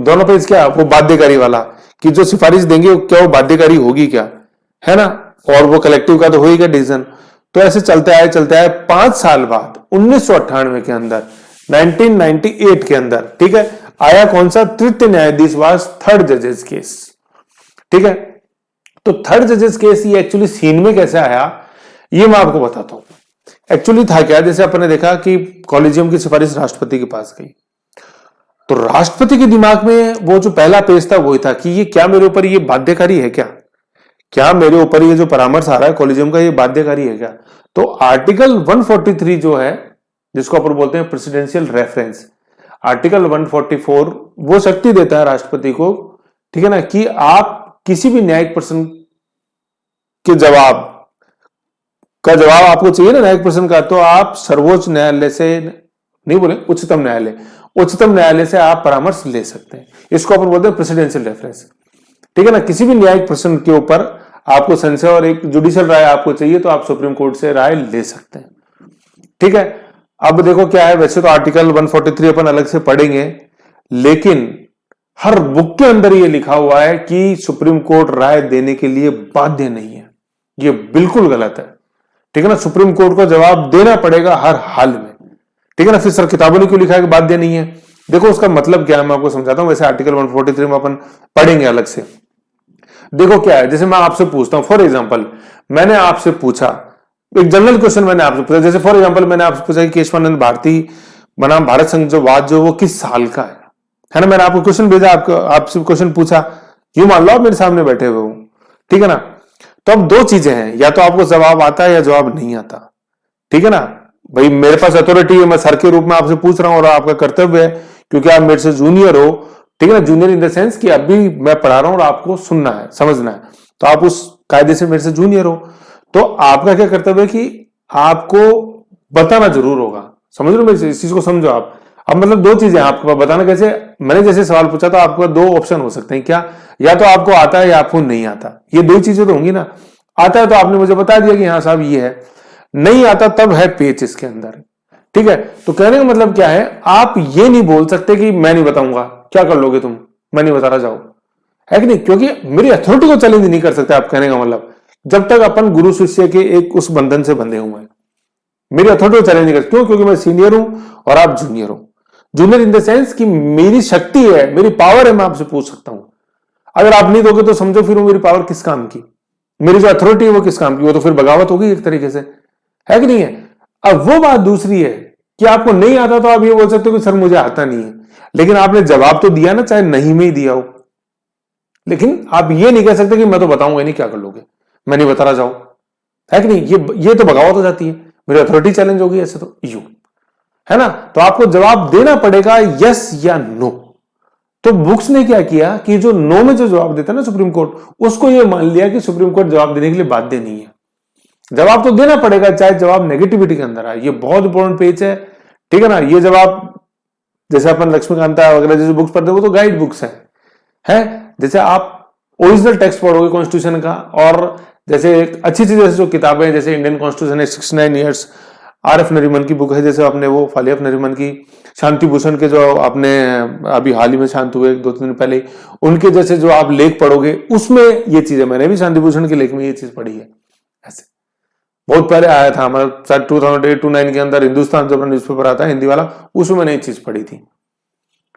दोनों पेज क्या, वो बाध्यकारी वाला, कि जो सिफारिश देंगे क्या वो बाध्यकारी होगी क्या, है ना, और वो कलेक्टिव का तो होगा डिसीजन। तो ऐसे चलते आए 5 साल बाद 1998 के अंदर, 1998 के अंदर, ठीक है, आया कौन सा? तृतीय न्यायाधीश वाज थर्ड जजेस केस। ठीक है, तो थर्ड जजेस केस ये एक्चुअली सीन में कैसे आया ये मैं आपको बताता हूं। एक्चुअली था क्या, जैसे अपन ने देखा कि कॉलेजियम की सिफारिश राष्ट्रपति के पास गई, तो राष्ट्रपति के दिमाग में वो जो पहला पेज था वही था कि ये क्या मेरे ऊपर ये बाध्यकारी है क्या मेरे ऊपर ये जो परामर्श आ रहा है कॉलेजियम का ये बाध्यकारी है क्या? तो आर्टिकल 143 जो है, जिसको अपन बोलते हैं प्रेसिडेंशियल रेफरेंस, आर्टिकल 144 वो शक्ति देता है राष्ट्रपति को, ठीक है ना, कि आप किसी भी न्यायिक प्रश्न के जवाब आपको चाहिए ना, न्यायिक प्रश्न का, तो आप सर्वोच्च न्यायालय से नहीं बोले, उच्चतम न्यायालय से आप परामर्श ले सकते हैं। इसको अपन बोलते हैं प्रेसिडेंशियल रेफरेंस। ठीक है ना, किसी भी न्यायिक प्रश्न के ऊपर आपको संशय और एक जुडिशियल राय आपको चाहिए तो आप सुप्रीम कोर्ट से राय ले सकते हैं। ठीक है, अब देखो क्या है, वैसे तो आर्टिकल 143 अपन अलग से पढ़ेंगे, लेकिन हर बुक के अंदर ये लिखा हुआ है कि सुप्रीम कोर्ट राय देने के लिए बाध्य नहीं है। ये बिल्कुल गलत है। ठीक है ना, सुप्रीम कोर्ट को जवाब देना पड़ेगा हर हाल में। ठीक है ना, फिर सर किताबों ने क्यों लिखा है कि बाध्य नहीं है? देखो उसका मतलब क्या है मैं आपको समझाता हूं। वैसे आर्टिकल 143 में अपन पढ़ेंगे अलग से। देखो क्या है, जैसे मैं आपसे पूछता हूं, फॉर एग्जाम्पल मैंने आपसे पूछा एक जनरल क्वेश्चन, मैंने आपसे पूछा, जैसे फॉर एग्जाम्पल मैंने आपसे पूछा कि केशवानंद भारती बनाम भारत संघवाद जो वो किस साल का है ना, मैंने आपको क्वेश्चन भेजा, आपसे क्वेश्चन पूछा, यूं मान लो आप मेरे सामने बैठे हुए हो, ठीक है ना, तो अब दो चीजें हैं, या तो आपको जवाब आता है या जवाब नहीं आता। ठीक है ना, भाई मेरे पास अथॉरिटी है, मैं सर के रूप में आपसे पूछ रहा हूं और आपका कर्तव्य है, क्योंकि आप मेरे से जूनियर हो, ठीक है ना, जूनियर इन द सेंस कि अभी मैं पढ़ा रहा हूं और आपको सुनना है, समझना है, तो आप उस कायदे से मेरे से जूनियर हो, तो आपका क्या कर्तव्य है कि आपको बताना जरूर होगा। समझ लो मेरे, इस चीज को समझो आप। अब मतलब दो चीजें आपके पास, बताना कैसे, मैंने जैसे सवाल पूछा तो आपको दो ऑप्शन हो सकते हैं, क्या, या तो आपको आता है या आपको नहीं आता, ये दो चीजें तो होंगी ना। आता है तो आपने मुझे बता दिया कि हाँ साहब ये है, नहीं आता तब है पेच इसके अंदर। ठीक है, तो कहने का मतलब क्या है, आप ये नहीं बोल सकते कि मैं नहीं बताऊंगा, क्या कर लोगे तुम, मैं नहीं बता रहा, जाओ, है कि नहीं, क्योंकि मेरी अथॉरिटी को चैलेंज नहीं कर सकते आप। कहने का मतलब जब तक अपन गुरु शिष्य के एक उस बंधन से बंधे हुए हैं, मेरी अथॉरिटी को चैलेंज नहीं कर सकते। क्यों? क्योंकि मैं सीनियर हूं और आप जूनियर हो। जूनियर इन द सेंस कि मेरी शक्ति है, मेरी पावर है, मैं आपसे पूछ सकता हूं। अगर आप नहीं दोगे तो समझो फिर वो मेरी पावर किस काम की, मेरी जो अथॉरिटी है वो किस काम की, वो तो फिर बगावत होगी एक तरीके से, है कि नहीं है। अब वो बात दूसरी है कि आपको नहीं आता तो आप ये बोल सकते हो कि सर मुझे आता नहीं है, लेकिन आपने जवाब तो दिया ना, चाहे नहीं में ही दिया हो, लेकिन आप ये नहीं कह सकते कि मैं तो बताऊंगा नहीं, क्या कर लोगे, मैं नहीं बता रहा, जाओ, है कि नहीं। ये तो बगावत हो जाती है, मेरी अथॉरिटी चैलेंज होगी ऐसे, तो यू है ना। तो आपको जवाब देना पड़ेगा यस या नो। तो बुक्स ने क्या किया कि जो नो में जो जवाब देता है ना सुप्रीम कोर्ट, उसको ये मान लिया कि सुप्रीम कोर्ट जवाब देने के लिए बाध्य नहीं है। जवाब तो देना पड़ेगा चाहे जवाब नेगेटिविटी के अंदर आए। ये बहुत इंपॉर्टेंट पेज है, ठीक है ना। ये जवाब जैसे अपन लक्ष्मीकांता वगैरह जैसे बुक्स पढ़ते हैं वो तो गाइड बुक्स है। जैसे आप ओरिजिनल टेक्स्ट पढ़ोगे कॉन्स्टिट्यूशन का, और जैसे अच्छी चीज जैसे जो किताबें हैं, जैसे इंडियन कॉन्स्टिट्यूशन है 69 ईयर्स, आर.एफ. नरीमन की बुक है, जैसे आपने वो फाली.एफ. नरीमन की, शांति भूषण के जो आपने अभी हाल ही में शांत हुए 2-3 दिन पहले, उनके जैसे जो आप लेख पढ़ोगे उसमें ये चीजें, मैंने भी शांति भूषण के लेख में ये चीज पढ़ी है। ऐसे बहुत पहले आया था हमारा, शायद 2008-2009 के अंदर हिंदुस्तान जो न्यूज़पेपर आता है हिंदी वाला, उसमें मैंने ये चीज पढ़ी थी।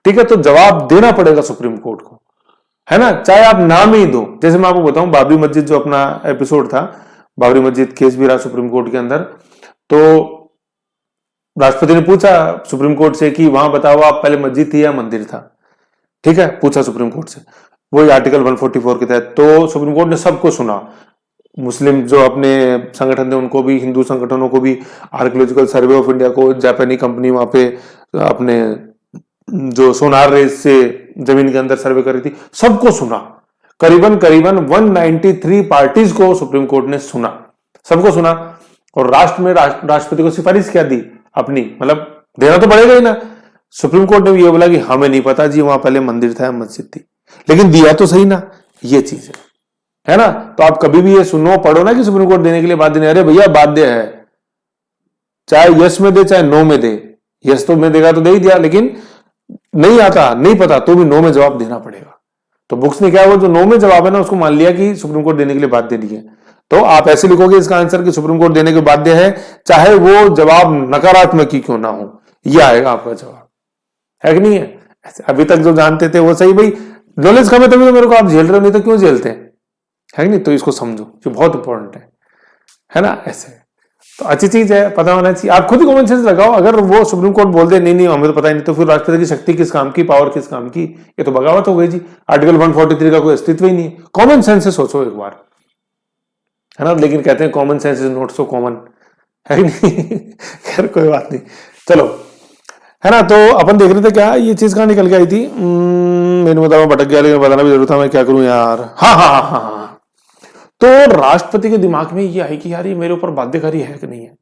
ठीक है, तो जवाब देना पड़ेगा सुप्रीम कोर्ट को, है ना, चाहे आप नाम ही दो। जैसे मैं आपको बताऊं, बाबरी मस्जिद जो अपना एपिसोड था, बाबरी मस्जिद केस भी रहा सुप्रीम कोर्ट के अंदर, तो राष्ट्रपति ने पूछा सुप्रीम कोर्ट से कि वहां बताओ आप पहले मस्जिद थी या मंदिर था। ठीक है, पूछा सुप्रीम कोर्ट से, वही आर्टिकल 144 के तहत। तो सुप्रीम कोर्ट ने सबको सुना, मुस्लिम जो अपने संगठन थे उनको भी, हिंदू संगठनों को भी, आर्कियोलॉजिकल सर्वे ऑफ इंडिया को, जापानी कंपनी वहां पे अपने जो सोनार रेस से जमीन के अंदर सर्वे कर रही थी, सबको सुना, करीबन करीबन 193 पार्टीज को सुप्रीम कोर्ट ने सुना, सबको सुना, और राष्ट्रपति को सिफारिश क्या दी अपनी, मतलब देना तो पड़ेगा ही ना। सुप्रीम कोर्ट ने भी ये बोला कि हमें नहीं पता जी, वहां पहले मंदिर था, मस्जिद थी, लेकिन दिया तो सही ना, ये चीज है ना। तो आप कभी भी ये सुनो पढ़ो ना कि सुप्रीम कोर्ट देने के लिए बाध्य नहीं, अरे भैया बाध्य है, चाहे यस में दे चाहे नो में दे। यस तो में देगा तो दे ही दिया, लेकिन नहीं आता, नहीं पता, तो भी नो में जवाब देना पड़ेगा। तो बुक्स ने क्या हुआ, जो नो में जवाब है ना उसको मान लिया कि सुप्रीम कोर्ट देने के लिए बाध्य नहीं है। तो आप ऐसे लिखोगे इसका आंसर कि सुप्रीम कोर्ट देने के बाध्य है, चाहे वो जवाब नकारात्मक ही क्यों ना हो, ये आएगा आपका जवाब, है कि नहीं है। अभी तक जो जानते थे वो सही, भाई नॉलेज कम है तभी तो मेरे को आप झेल रहे हो, नहीं तो क्यों झेलते हैं, है कि नहीं। तो इसको समझो, ये बहुत इंपॉर्टेंट है ना। ऐसे तो अच्छी चीज है, पता होना चाहिए। आप खुद ही कॉमन सेंस लगाओ, अगर वो सुप्रीम कोर्ट बोल दे नहीं नहीं हमें तो पता ही नहीं, तो फिर राष्ट्रपति की शक्ति किस काम की, पावर किस काम की, ये तो बगावत हो गई जी। आर्टिकल 143 का कोई अस्तित्व ही नहीं है। कॉमन सेंस से सोचो एक बार, है ना। लेकिन कहते हैं common sense is not so common, है नहीं। खैर कोई बात नहीं, चलो, है ना। तो अपन देख रहे थे क्या, ये चीज कहां निकल के आई थी, मैंने बताया भटक गया, लेकिन बताना भी जरूर था, मैं क्या करूं यार। हाँ। तो राष्ट्रपति के दिमाग में ये आई कि यार ये मेरे ऊपर बाध्यकारी है कि नहीं है,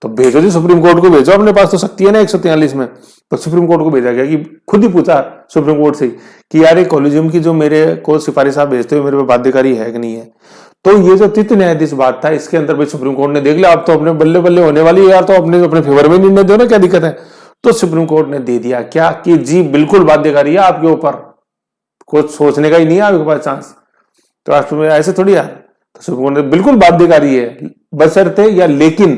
तो भेजो जी सुप्रीम कोर्ट को भेजो, अपने पास तो शक्ति है ना 143 में। तो सुप्रीम कोर्ट को भेजा गया कि खुद ही पूछा सुप्रीम कोर्ट से कि यार ये कॉलेजियम की जो मेरे को सिफारिश आप भेजते हो मेरे पे बाध्यकारी है कि नहीं है। तो ये जो तृतीय न्यायाधीश बात था, इसके अंदर भाई सुप्रीम कोर्ट ने देख लिया, आप तो अपने बल्ले बल्ले होने वाली है यार, तो अपने फेवर में निर्णय दो ना, क्या दिक्कत है। तो सुप्रीम कोर्ट ने दे दिया क्या कि जी बिल्कुल बाध्यकारी है आपके ऊपर, कुछ सोचने का ही नहीं है आपके पास चांस। तो राष्ट्रपति ऐसे थोड़ी यार, तो सुप्रीम कोर्ट ने बिल्कुल बाध्यकारी है, बशर्ते या लेकिन,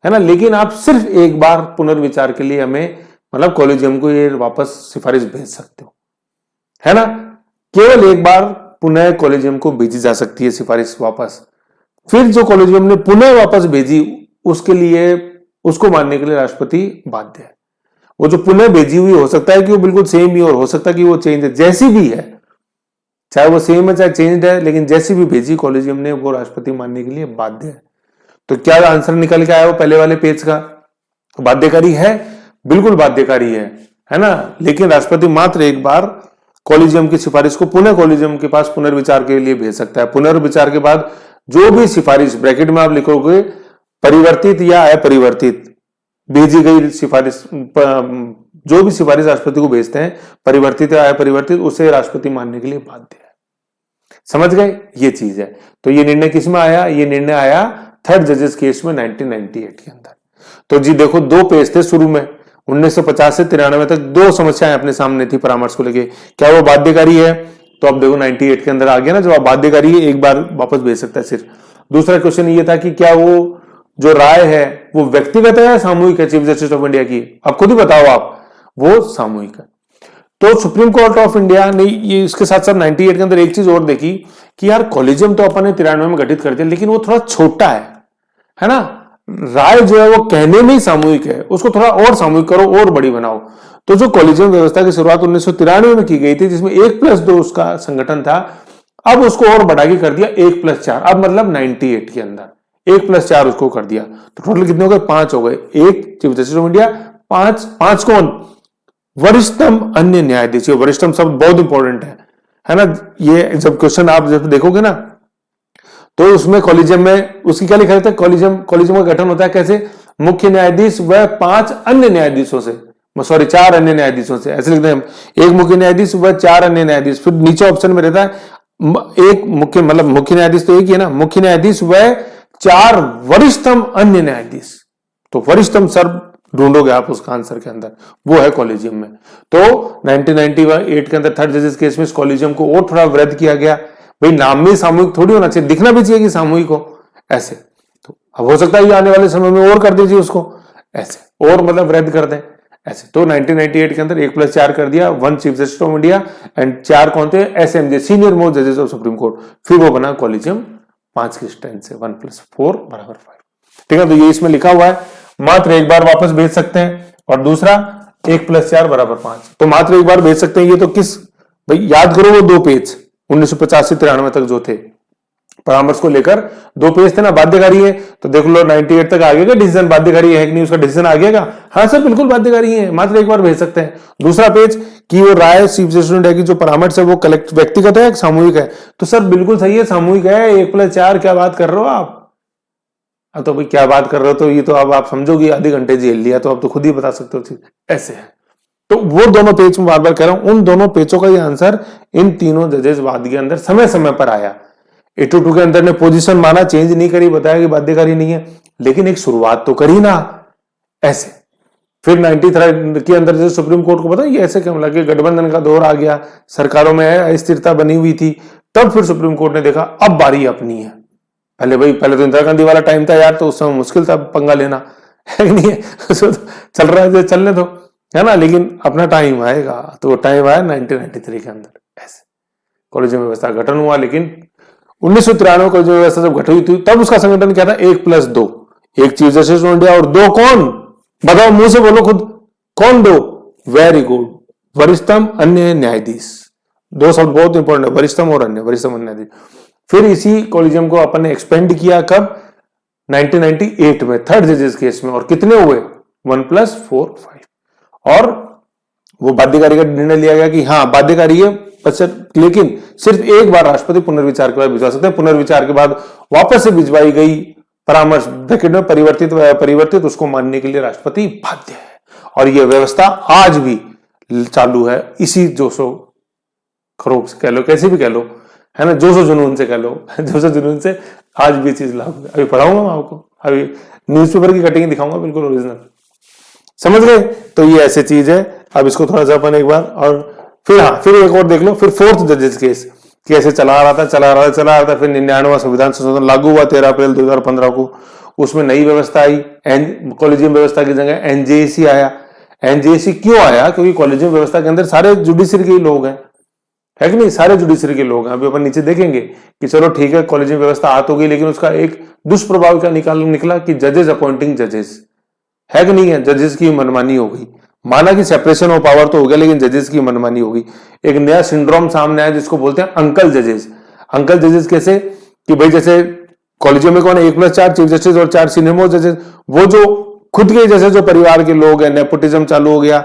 है ना, लेकिन आप सिर्फ एक बार पुनर्विचार के लिए हमें मतलब कॉलेजियम को ये वापस सिफारिश भेज सकते हो, है ना। केवल एक बार पुनः कॉलेजियम को भेजी जा सकती है सिफारिश वापस। फिर जो कॉलेजियम ने पुनः वापस भेजी उसके लिए, उसको मानने के लिए राष्ट्रपति बाध्य है। वो जो पुनः भेजी हुई हो सकता है कि वो बिल्कुल सेम ही, और हो सकता है कि वो चेंज है, जैसी भी है, चाहे वो सेम है चाहे चेंज है, लेकिन जैसी भी भेजी कॉलेजियम ने वो राष्ट्रपति मानने के लिए बाध्य है। तो क्या आंसर निकल के आया वो पहले वाले पेज का, बाध्यकारी है, बिल्कुल बाध्यकारी है ना। लेकिन राष्ट्रपति मात्र एक बार कॉलेजियम की सिफारिश को पुनः कॉलेजियम के पास पुनर्विचार के लिए भेज सकता है। पुनर्विचार के बाद जो भी सिफारिश, ब्रैकेट में आप लिखोगे परिवर्तित या अपरिवर्तित भेजी गई सिफारिश, जो भी सिफारिश राष्ट्रपति को भेजते हैं परिवर्तित या अपरिवर्तित, उसे राष्ट्रपति मानने के लिए बाध्य है। समझ गए, ये चीज है। तो ये निर्णय किसमें आया, ये निर्णय आया थर्ड जजेस केस में 1998 के अंदर। तो जी देखो दो पेज थे शुरू में, 1950 से 93 तक दो समस्याएं अपने सामने थी परामर्श को लेके, क्या वो बाध्यकारी है। तो अब देखो 98 के अंदर आ गया ना, जब बाध्यकारी है एक बार वापस भेज सकता है सिर्फ। दूसरा क्वेश्चन ये था कि क्या वो जो राय है वो व्यक्तिगत है या सामूहिक है चीफ जस्टिस ऑफ इंडिया की, अब खुद ही बताओ आप, वो सामूहिक है। तो सुप्रीम कोर्ट ऑफ इंडिया ने ये इसके साथ साथ 98 के अंदर एक चीज और देखी कि यार कॉलेजियम तो अपन ने 93 में गठित कर दिया, लेकिन वो थोड़ा छोटा है ना। राय जो है वो कहने में ही सामूहिक है, उसको थोड़ा और सामूहिक करो और बड़ी बनाओ। तो जो कॉलेजियम व्यवस्था की शुरुआत 1993 में की गई थी, जिसमें 1+2 उसका संगठन था, अब उसको और बढ़ा के कर दिया 1+4, अब मतलब 98 के अंदर 1+4 उसको कर दिया। तो टोटल कितने हो गए, 5 हो गए। एक चीफ जस्टिस ऑफ इंडिया, 5 कौन, वरिष्ठतम अन्य न्यायाधीश। वरिष्ठतम शब्द बहुत इंपॉर्टेंट है ना। ये जब क्वेश्चन आप जब देखोगे ना, तो उसमें कॉलेजियम में उसकी क्या लिखा रहता है, कॉलेजियम का गठन होता है कैसे, मुख्य न्यायाधीश व 5 अन्य न्यायाधीशों से, सॉरी 4 अन्य न्यायाधीशों से, ऐसे लिखते हैं, एक मुख्य न्यायाधीश व 4 अन्य न्यायाधीश। फिर नीचे ऑप्शन में रहता है एक मुख्य, मतलब मुख्य न्यायाधीश तो एक ही है ना, मुख्य न्यायाधीश व 4 वरिष्ठतम अन्य न्यायाधीश। तो वरिष्ठतम सर ढूंढोगे आप उसका आंसर के अंदर, वो है कॉलेजियम में। तो 1998 के अंदर थर्ड जजेस केस में इस कॉलेजियम को और थोड़ा वृद्ध किया गया। भाई नाम में सामूहिक थोड़ी होना चाहिए, दिखना भी चाहिए कि सामूहिक हो ऐसे। तो अब हो सकता है ये आने वाले समय में और कर दीजिए उसको ऐसे, और मतलब वृद्ध कर दें ऐसे। तो 1998 के अंदर 1+4 कर दिया, 1 chief justice of India and 4 कौन थे, SMJ सीनियर मोस्ट जजेस ऑफ सुप्रीम कोर्ट। फिर वो बना कॉलेजियम 5 की स्ट्रेंथ से, 1+4 = 5। ठीक है, तो ये इसमें लिखा हुआ है, मात्र एक बार वापस भेज सकते हैं, और दूसरा 1+4 = 5। तो मात्र एक बार भेज सकते हैं, ये तो किस, भाई याद करो वो 2 पेज 1950 से 93 तक जो थे, परामर्श को लेकर 2 पेज थे ना, बाध्यकारी है तो देख लो 98 तक आ गया डिसीजन, बाध्यकारी है कि नहीं, उसका डिसीजन आ गया। हाँ सर बिल्कुल बाध्यकारी है, मात्र एक बार भेज सकते हैं। दूसरा पेज कि वो राय चीफ जस्टिस ऑफ इंडिया की जो परामर्श है वो कलेक्ट व्यक्तिगत है सामूहिक है, तो सर बिल्कुल सही है, सामूहिक है, 1+4 क्या बात कर रहे हो आप। तो भाई क्या बात कर रहे हो, तो ये तो अब आप समझोगे आधे घंटे जेल लिया, तो आप तो खुद ही बता सकते हो चीज ऐसे है। तो वो दोनों पेज में बार बार कह रहा हूं, उन दोनों पेजों का ये आंसर इन तीनों जजेस वाद के अंदर समय समय पर आया। 82 के अंदर ने पोजीशन माना, चेंज नहीं करी, बताया कि बाध्यकारी नहीं है, लेकिन एक शुरुआत तो करी ना ऐसे। फिर 93 के अंदर जैसे सुप्रीम कोर्ट को पता ये ऐसे क्यों लगा कि गठबंधन का दौर आ गया, सरकारों में अस्थिरता बनी हुई थी, तब फिर सुप्रीम कोर्ट ने देखा अब बारी अपनी है। पहले तो इंदिरा गांधी वाला टाइम था यार, तो उस समय मुश्किल था पंगा लेना, है कि नहीं है चल रहा है चलने दो, है ना, लेकिन अपना टाइम आएगा। तो वो टाइम आया 1993 के अंदर ऐसे कॉलेजियम व्यवस्था का गठन हुआ। लेकिन 1993 कॉलेजियम व्यवस्था जब गठन हुई थी तब उसका संगठन क्या था, 1+2, एक चीफ जस्टिस ऑफ इंडिया और 2 कौन, बताओ मुंह से बोलो खुद, कौन 2, वेरी गुड, वरिष्ठतम अन्य न्यायाधीश। 2 शब्द बहुत इंपॉर्टेंट है, वरिष्ठतम और अन्य, वरिष्ठतम अन्य न्यायाधीश। फिर इसी कॉलेजियम को अपन ने एक्सपेंड किया कब, 1998 में थर्ड जजेस केस में, और कितने हुए 1+4 5, और वो बाध्यकारी का निर्णय लिया गया कि हाँ बाध्यकारी है, लेकिन सिर्फ एक बार राष्ट्रपति पुनर्विचार के बाद भिजवा सकते हैं। पुनर्विचार के बाद वापस से भिजवाई गई परामर्श ब्रैकेट में परिवर्तित उसको मानने के लिए राष्ट्रपति बाध्य है। और यह व्यवस्था आज भी चालू है, इसी जोशो खरोब से कह लो, कैसे भी कह लो, है ना, जोशो जुनून से कह लो, जोशो जुनून से आज भी चीज लागू है। अभी पढ़ाऊंगा मैं आपको, अभी न्यूज़पेपर की कटिंग दिखाऊंगा बिल्कुल ओरिजिनल, समझ गए। तो ये ऐसे चीज है। अब इसको थोड़ा सा अपन एक बार, और फिर एक और देख लो, फिर 4th जजेस केस कैसे चला रहा था। फिर 99वां संविधान संशोधन लागू हुआ 13 अप्रैल 2015 को, उसमें नई व्यवस्था आई, कॉलेजियम व्यवस्था की जगह एनजेसी आया। एनजेसी क्यों आया, क्योंकि कॉलेजियम व्यवस्था के अंदर सारे जुडिशरी के लोग हैं, है कि नहीं, सारे जुडिशरी के लोग हैं। अभी अपन नीचे देखेंगे कि चलो ठीक है कॉलेजियम व्यवस्था आ तो गई, लेकिन उसका एक दुष्प्रभाव क्या निकला कि जजेस अपॉइंटिंग जजेस, है कि नहीं है, जजेस की मनमानी हो गई। माना कि सेपरेशन ऑफ पावर तो हो गया, लेकिन जजेस की मनमानी हो गई। एक नया सिंड्रोम सामने आया जिसको बोलते हैं अंकल जजेस। अंकल जजेस कैसे, कि भाई जैसे कॉलेजियम में कौन है, 1+4 चीफ जस्टिस और 4 सीनियर मोस्ट जजेस, वो जो खुद के जैसे जो परिवार के लोग हैं, नेपोटिज्म चालू हो गया,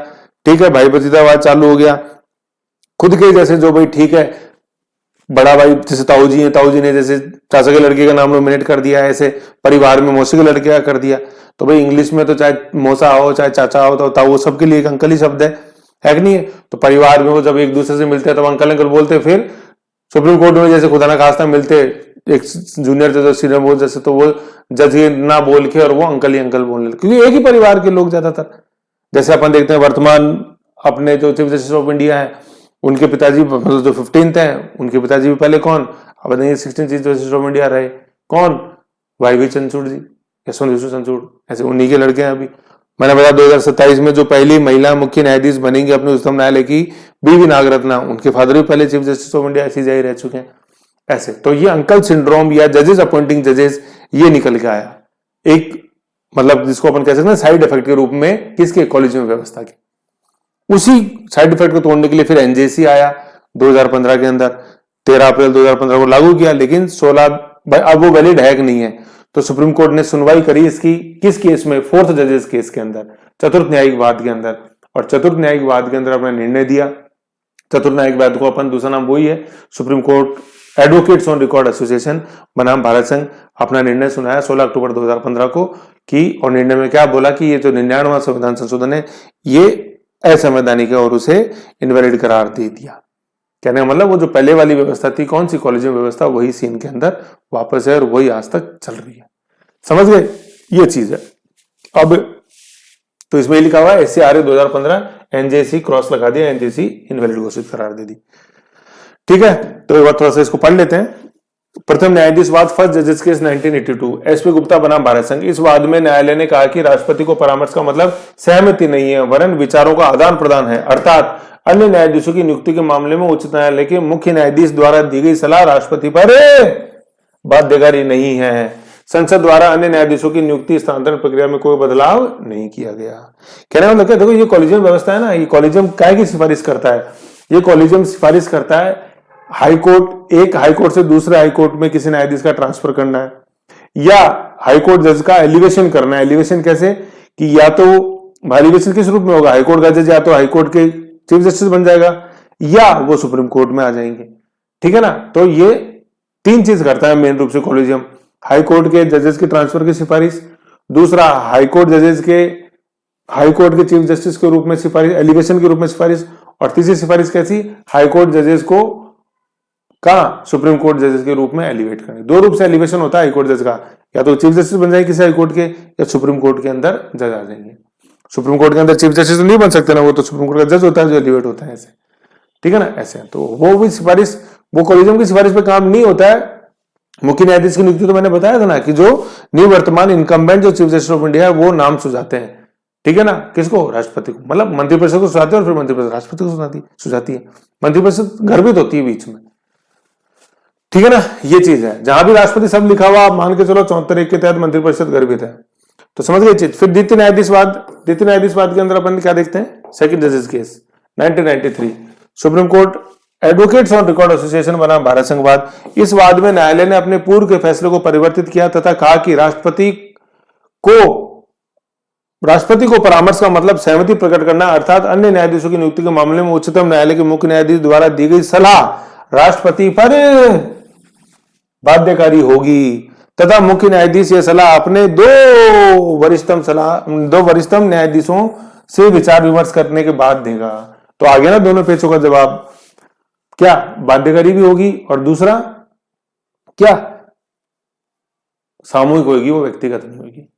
ठीक है, भाई भतीजावाद चालू हो गया, खुद के जैसे जो भाई ठीक है बड़ा भाई जैसे ताऊ जी हैं, ताऊ जी ने जैसे चाचा के लड़के का नाम नॉमिनेट कर दिया, ऐसे परिवार में मौसी के लड़के का कर दिया। तो भाई इंग्लिश में तो चाहे मौसा हो चाहे चाचा हो तो ताऊ, सबके लिए एक अंकल ही शब्द है कि नहीं है। तो परिवार में वो जब एक दूसरे से मिलते हैं तो अंकल अंकल बोलते, फिर सुप्रीम कोर्ट में जैसे खुदा ना खास्ता मिलते एक जूनियर जज सीनियर मोस्ट जैसे, तो वो जज ना बोल के और वो अंकल ही अंकल बोलने लगे, क्योंकि एक ही परिवार के लोग ज्यादातर। जैसे अपन देखते हैं वर्तमान अपने जो चीफ जस्टिस ऑफ इंडिया है, उनके पिताजी मतलब जो 15th हैं, उनके पिताजी भी पहले कौन, अब 16th chief justice of India रहे, कौन, वाई चंद्रचूड़ जी, यशवंत विष्णु चंद्रचूड़, ऐसे उन्हीं के लड़के हैं। अभी मैंने बताया 2027 में जो पहली महिला मुख्य न्यायाधीश बनेंगी अपने उच्चतम न्यायालय की, बीवी नागरत्ना, उनके फादर भी पहले chief justice of India CJI रह चुके हैं ऐसे। तो ये अंकल सिंड्रोम या जजेस अपॉइंटिंग जजेस ये निकल के आया, एक मतलब जिसको अपन कह सकते हैं साइड इफेक्ट के रूप में, किसके, कॉलेजियम व्यवस्था के। उसी साइड इफेक्ट को तोड़ने के लिए फिर एनजेसी आया 2015 के अंदर, 13 अप्रैल 2015 को लागू किया, लेकिन 16 अब वो वैलिड है कि नहीं है। तो सुप्रीम कोर्ट ने सुनवाई करी इसकी, किस केस में, 4th जजेस केस के अंदर, चतुर्थ न्यायिक वाद के अंदर। और चतुर्थ न्यायिक वाद के अंदर अपने निर्णय दिया। चतुर्थ न्यायिक वाद को अपन दूसरा नाम वही है supreme court advocates on record association बनाम भारत संघ, अपना निर्णय सुनाया 16 अक्टूबर 2015 को की। और निर्णय में क्या बोला कि ये जो 99वां संविधान संशोधन है ये असंवैधानिक है और उसे इनवैलिड करार दे दिया। कहने का मतलब वो जो पहले वाली व्यवस्था थी, कौन सी, कॉलेजियम व्यवस्था, वही सीन के अंदर वापस है और वही आज तक चल रही है। समझ गए, ये चीज है। अब तो इसमें लिखा हुआ है SCRA 2015 एनजेसी क्रॉस लगा दिया, एनजेसी इनवैलिड घोषित करार दे दी। ठीक है, तो एक बार थोड़ा सा इसको पढ़ लेते हैं। प्रथम न्यायाधीश वाद, फर्स्ट जजेस केस 1982, एसपी गुप्ता बनाम भारत संघ। इस वाद में न्यायालय ने कहा कि राष्ट्रपति को परामर्श का मतलब सहमति नहीं है, वरन विचारों का आदान प्रदान है। अर्थात अन्य न्यायाधीशों की नियुक्ति के मामले में उच्च न्यायालय के मुख्य न्यायाधीश द्वारा दी गई सलाह राष्ट्रपति पर बाध्यकारी नहीं है। संसद द्वारा अन्य न्यायाधीशों की नियुक्ति स्थानांतरण प्रक्रिया में कोई बदलाव नहीं किया गया। कहने का मतलब क्या, देखो ये कॉलेजियम व्यवस्था है ना, ये कॉलेजियम काय की सिफारिश करता है, ये कॉलेजियम सिफारिश करता है हाई कोर्ट, एक हाई कोर्ट से दूसरे हाई कोर्ट में किसी न्यायाधीश का ट्रांसफर करना है, या हाई कोर्ट जज का एलिवेशन करना है। एलिवेशन कैसे कि या तो एलिवेशन किस रूप में होगा, हाई कोर्ट का जज या तो हाई कोर्ट के चीफ जस्टिस बन जाएगा या वो सुप्रीम कोर्ट में आ जाएंगे, ठीक है ना। तो ये 3 चीज करता है मेन रूप से कॉलेजियम, हाई कोर्ट के जजेस की ट्रांसफर की सिफारिश, दूसरा हाई कोर्ट जजेस के हाई कोर्ट के चीफ जस्टिस के रूप में सिफारिश, एलिवेशन के रूप में सिफारिश, और तीसरी सिफारिश कैसी, हाई कोर्ट जजेस को कहा सुप्रीम कोर्ट जजेस के रूप में एलिवेट करने। 2 रूप से एलिवेशन होता है हाई कोर्ट जज का, या तो चीफ जस्टिस बन जाएंगे किसी हाई कोर्ट के, या सुप्रीम कोर्ट के अंदर जज आ जाएंगे। सुप्रीम कोर्ट के अंदर चीफ जस्टिस तो नहीं बन सकते ना, वो तो सुप्रीम कोर्ट का जज होता है जो एलिवेट होता है ऐसे, ठीक है ना। ऐसे तो वो भी सिफारिश, वो कॉलेजियम की सिफारिश पे काम नहीं होता है। मुख्य न्यायाधीश की नियुक्ति तो मैंने बताया था ना कि जो निवर्तमान इनकम्बेंट जो चीफ जस्टिस ऑफ इंडिया है वो नाम सुझाते हैं, ठीक है ना। किसको, राष्ट्रपति को, मतलब मंत्रिपरिषद को सुझाते हैं और फिर मंत्रिपरिषद राष्ट्रपति को सुझाती है। मंत्रिपरिषद गर्भित होती है बीच में, ठीक है ना। ये चीज है, जहां भी राष्ट्रपति सब लिखा हुआ आप मान के चलो 74 के तहत मंत्रिपरिषद गर्भित है, तो समझ गए चीज। फिर द्वितीय न्यायाधीशवाद के अंदर अपन क्या देखते हैं, सेकंड जजेस case 1993 supreme court advocates on record association बना भारत संघवाद। इस वाद में न्यायालय ने अपने पूर्व के फैसले को परिवर्तित किया तथा कहा कि राष्ट्रपति को परामर्श का मतलब सहमति प्रकट करना, अर्थात अन्य न्यायाधीशों की नियुक्ति के मामले में उच्चतम न्यायालय के मुख्य न्यायाधीश द्वारा दी गई सलाह राष्ट्रपति पर बाध्यकारी होगी तथा मुख्य न्यायाधीश यह सलाह अपने दो वरिष्ठतम न्यायाधीशों से विचार विमर्श करने के बाद देगा। तो आ गया ना दोनों पेचों का जवाब, क्या बाध्यकारी भी होगी और दूसरा क्या सामूहिक होगी, वो व्यक्तिगत नहीं होगी।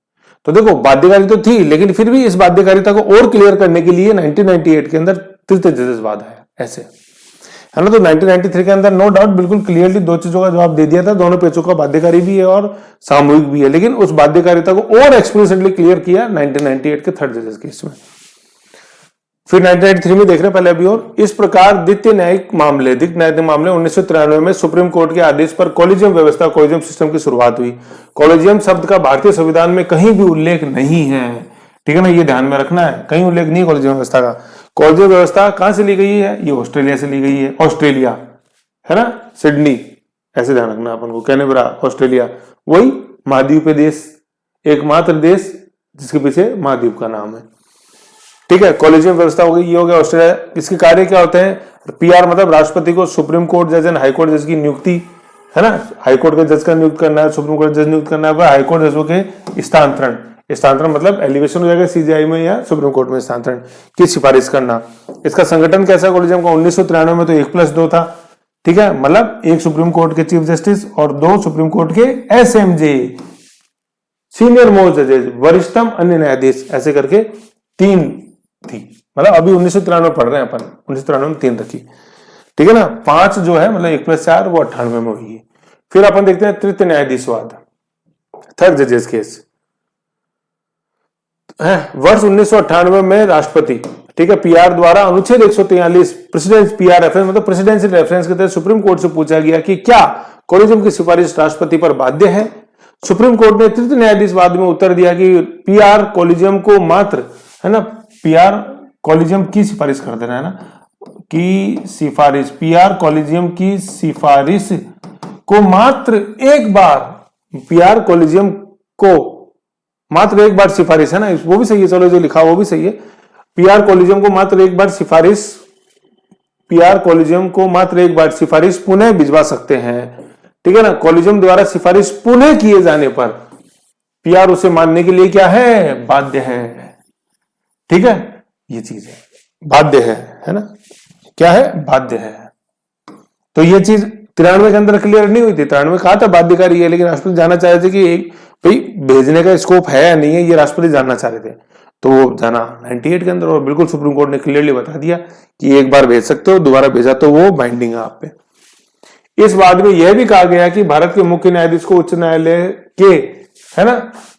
तो देखो बाध्यकारी तो थी, लेकिन फिर भी इस बाध्यकारिता को और क्लियर करने के लिए 1998 के अंदर तृतीय जजेसवाद आया, ऐसे है ना। तो 1993 के अंदर नो डाउट बिल्कुल क्लियरली 2 चीजों का जवाब दे दिया था, दोनों पेचों का बाध्यकारी भी है और सामूहिक भी है, लेकिन उस बाध्यकारिता को और एक्सप्लिसिटली क्लियर किया 1998 के थर्ड जजेस केस में। फिर 1993 में देख रहे हैं पहले अभी, और इस प्रकार द्वितीय न्यायिक मामले 1993 में सुप्रीम कोर्ट के आदेश पर कॉलेजियम व्यवस्था, कॉलेजियम सिस्टम की शुरुआत हुई। कॉलेजियम शब्द का भारतीय संविधान में कहीं भी उल्लेख नहीं है, ठीक है ना, ये ध्यान में रखना है, कहीं उल्लेख नहीं है कॉलेजियम व्यवस्था का। कॉलेजियम व्यवस्था कहां से ली गई है, ये ऑस्ट्रेलिया से ली गई है, ऑस्ट्रेलिया है ना, सिडनी, ऐसे ध्यान रखना अपन को, कैनबरा ऑस्ट्रेलिया, वही महाद्वीपीय देश, एकमात्र देश जिसके पीछे महाद्वीप का नाम है, ठीक है। कॉलेजियम व्यवस्था हो गई, ये हो गया ऑस्ट्रेलिया। इसके कार्य क्या होते हैं, पीआर मतलब राष्ट्रपति को सुप्रीम कोर्ट जज एंड हाई कोर्ट जज की नियुक्ति, है ना, हाई कोर्ट के जज का नियुक्त करना है, सुप्रीम कोर्ट जज नियुक्त करना है, हाई कोर्ट जजों के स्थानांतरण मतलब एलिवेशन हो जाएगा सीजीआई में या सुप्रीम कोर्ट में स्थानांतरण की सिफारिश करना। इसका संगठन कैसा कॉलेजियम का, 1993 में तो 1+2 था, ठीक है, मतलब 1 सुप्रीम कोर्ट के चीफ जस्टिस और 2 सुप्रीम कोर्ट के एसएमजे सीनियर मोस्ट जजेस, वरिष्ठतम अन्य न्यायाधीश, ऐसे करके 3 थी। मतलब अभी 1993 पढ़ रहे हैं अपन, 1993 में 3 रखी, ठीक है ना। 5 जो है मतलब 1+4 वो 98 में होगी। फिर अपन देखते हैं तृतीय न्यायाधीशवाद, थर्ड जजेस केस है। वर्ष 1998 में राष्ट्रपति, ठीक है, पीआर द्वारा अनुच्छेद 143 प्रेसिडेंट पीआर रेफरेंस मतलब प्रेसिडेंशियल रेफरेंस के तहत सुप्रीम कोर्ट से पूछा गया कि क्या कॉलेजियम की सिफारिश राष्ट्रपति पर बाध्य है। सुप्रीम कोर्ट ने तृतीय न्यायाधीशवाद में उत्तर दिया कि पीआर कॉलेजियम को मात्र, है ना, पीआर कॉलेजियम की सिफारिश कर देना है ना, की सिफारिश, पीआर कॉलेजियम की सिफारिश को मात्र एक बार, पीआर कॉलेजियम को मात्र एक बार सिफारिश, है ना, वो भी सही है, चलो जो लिखा वो भी सही है। पीआर कॉलेजियम को मात्र एक बार सिफारिश, पीआर कॉलेजियम को मात्र एक बार सिफारिश पुनः भिजवा सकते हैं, ठीक है ना। कॉलेजियम द्वारा सिफारिश पुनः किए जाने पर पीआर उसे मानने के लिए क्या है, बाध्य है, ठीक है, ये चीज है, बाध्य है ना, क्या है, बाध्य है। तो ये चीज 93 के अंदर क्लियर नहीं हुई थी, 93 में कहा था बाध्यकारी है, लेकिन राष्ट्रपति जानना चाह रहे थे कि भाई भेजने का स्कोप है या नहीं है, ये राष्ट्रपति जानना चाह रहे थे, तो वो जाना 98 के अंदर, और बिल्कुल सुप्रीम कोर्ट ने क्लियरली बता दिया कि एक बार भेज सकते हो, दोबारा भेजा तो वो बाइंडिंग है आप पे। इस बाद में यह भी कहा गया कि भारत के मुख्य न्यायाधीश को उच्च न्यायालय के, है ना,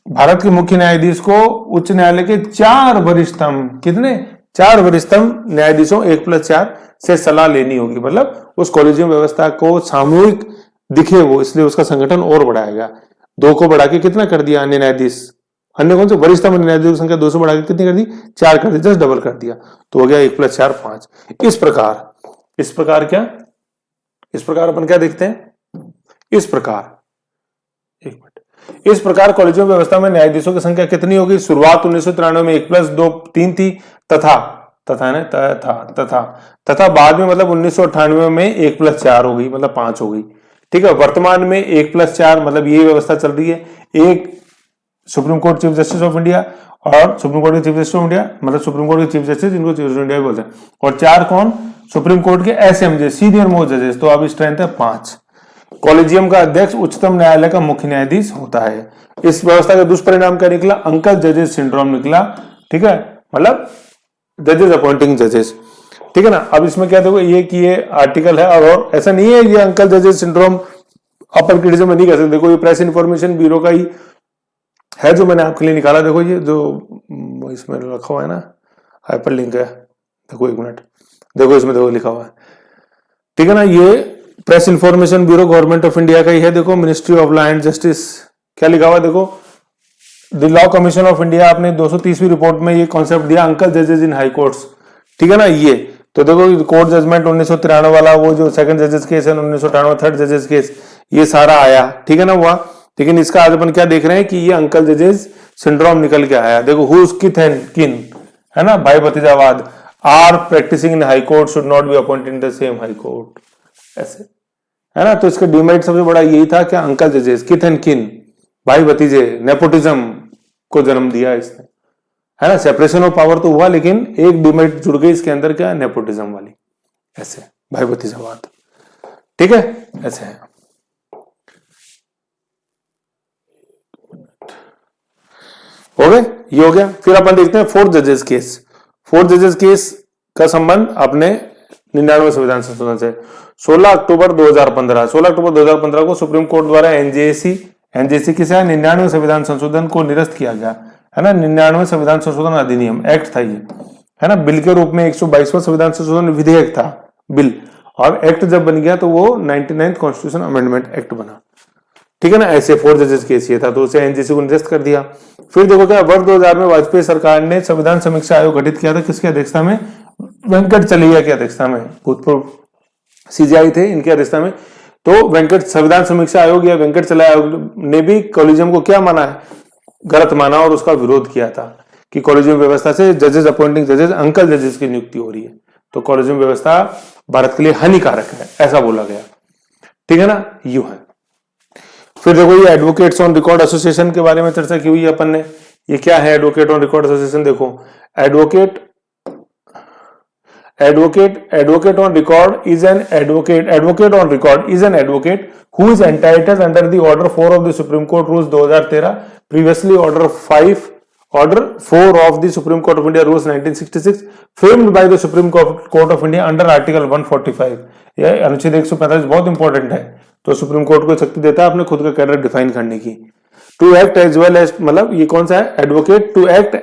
भारत के मुख्य न्यायाधीश को उच्च न्यायालय के 4 वरिष्ठतम, कितने, 4 वरिष्ठतम न्यायाधीशों 1+4 से सलाह लेनी होगी। मतलब उस कॉलेजियम व्यवस्था को सामूहिक दिखे वो, इसलिए उसका संगठन और बढ़ाया गया। 2 को बढ़ा के कितना कर दिया, अन्य न्यायाधीश, अन्य कौन से, वरिष्ठतम न्यायाधीशों की संख्या 2 से बढ़ा के कितनी कर दी, 4 कर दी, जस्ट डबल कर दिया, तो हो गया 1+4 5। इस प्रकार क्या इस प्रकार अपन क्या देखते हैं, इस प्रकार, एक मिनट, इस प्रकार कॉलेजियम व्यवस्था में न्यायाधीशों की संख्या कितनी होगी? शुरुआत 1993 में 1+2 3 थी, तथा बाद में मतलब 1998 में 1+4 हो गई, मतलब 5 हो गई। ठीक है, वर्तमान में 1+4 मतलब ये व्यवस्था चल रही है। एक supreme court chief justice of India और सुप्रीम कोर्ट के चीफ जस्टिस ऑफ इंडिया, मतलब सुप्रीम कोर्ट के चीफ जस्टिस, जिनको चीफ जस्टिस ऑफ इंडिया बोलते हैं, और 4 कौन? सुप्रीम कोर्ट के एसएमजे, सीनियर मोस्ट जजेस। तो अब स्ट्रेंथ है 5। कॉलेजियम का अध्यक्ष उच्चतम न्यायालय का मुख्य न्यायाधीश होता है। इस व्यवस्था का दुष्परिणाम क्या निकला? अंकल जजेस सिंड्रोम निकला। ठीक है, मतलब जजेस अपॉइंटिंग जजेस। ठीक है ना। अब इसमें क्या देखो, ये कि ये आर्टिकल है और ऐसा नहीं है ये अंकल जजेस सिंड्रोम अपन क्रिटिसिज्म नहीं कर सकते। देखो ये प्रेस इंफॉर्मेशन ब्यूरो का ही है जो मैंने आपके लिए निकाला। देखो ये जो इसमें रखा हुआ है ना, हाइपर लिंक है, देखो 1 मिनट, देखो इसमें देखो लिखा हुआ है। ठीक है ना, ये press information bureau government of India का ही है। देखो ministry of law and justice, क्या लिखा हुआ है देखो, the law commission of India अपने 230वीं रिपोर्ट में ये कॉन्सेप्ट दिया, अंकल जजेस इन हाई कोर्ट्स। ठीक है ना, ये तो देखो कोर्ट जजमेंट 1993 वाला, वो जो सेकंड जजेस केस है 1998, थर्ड जजेस केस, ये सारा आया। ठीक है ना हुआ। लेकिन इसका आज अपन क्या देख रहे हैं कि ये अंकल जजेस सिंड्रोम निकल के आया। देखो हुज किथ एंड किन, है ना, भाई भतीजावाद, are practicing in high court should not be appointed in the same high court, ऐसे, है ना। तो इसका डिमेरिट सबसे बड़ा यही था कि अंकल जजेस, किथ एंड किन, भाई भतीजे, नेपोटिज्म को जन्म दिया इसने, है ना। सेपरेशन ऑफ पावर तो हुआ, लेकिन एक डिमेरिट जुड़ गई इसके अंदर, क्या, नेपोटिज्म वाली, ऐसे भाई भतीजावाद। ठीक है, ऐसे है। हो गए, ये हो गया। फिर अपन देखते हैं फोर्थ जजेस केस। फोर्थ जजेस केस का संबंध अपने 99वें संविधान संशोधन से। 16 अक्टूबर 2015 को सुप्रीम कोर्ट द्वारा एनजेसी किसे है, 99वें संविधान संशोधन को निरस्त किया गया, है ना। 99वें संविधान संशोधन अधिनियम एक्ट था ये, है ना। बिल के रूप में 122वां संविधान संशोधन विधेयक था बिल, और एक्ट जब बन गया तो वो 99th कॉन्स्टिट्यूशन अमेंडमेंट एक्ट बना। ठीक है ना, ऐसे 4 जजेस केस ये था, तो उसे एनजेसी को निरस्त कर दिया। फिर देखो क्या, वर्ष 2000 में वाजपेयी सरकार ने संविधान समीक्षा आयोग गठित किया था, किसकी अध्यक्षता में, वेंकट चलैया की अध्यक्षता में, भूतपूर्व सीजीआई थे, इनकी अध्यक्षता में। तो वेंकट संविधान समीक्षा आयोग या वेंकट चलैया आयोग ने भी कॉलेजियम को क्या माना है, गलत माना, और उसका विरोध किया था कि कॉलेजियम व्यवस्था से जजेस अपॉइंटिंग जजेस अंकल जजेस की नियुक्ति हो रही है, तो कॉलेजियम व्यवस्था भारत के लिए हानिकारक है, ऐसा बोला गया। ठीक है ना, यू है। फिर देखो ये एडवोकेट्स ऑन रिकॉर्ड एसोसिएशन के बारे में चर्चा की हुई है अपन ने। ये क्या है एडवोकेट ऑन रिकॉर्ड एसोसिएशन? देखो advocate on record is an advocate who is entitled under the order 4 of the Supreme Court rules 2013, previously order 4 of the Supreme Court of India rules 1966, framed by the Supreme Court of India under article 145। यह अनुच्छेद 145 बहुत important है, तो supreme court को शक्ति देता है अपने खुद का कैडर डिफाइन करने की। To act as well as, मतलब ये कौन सा है, advocate to act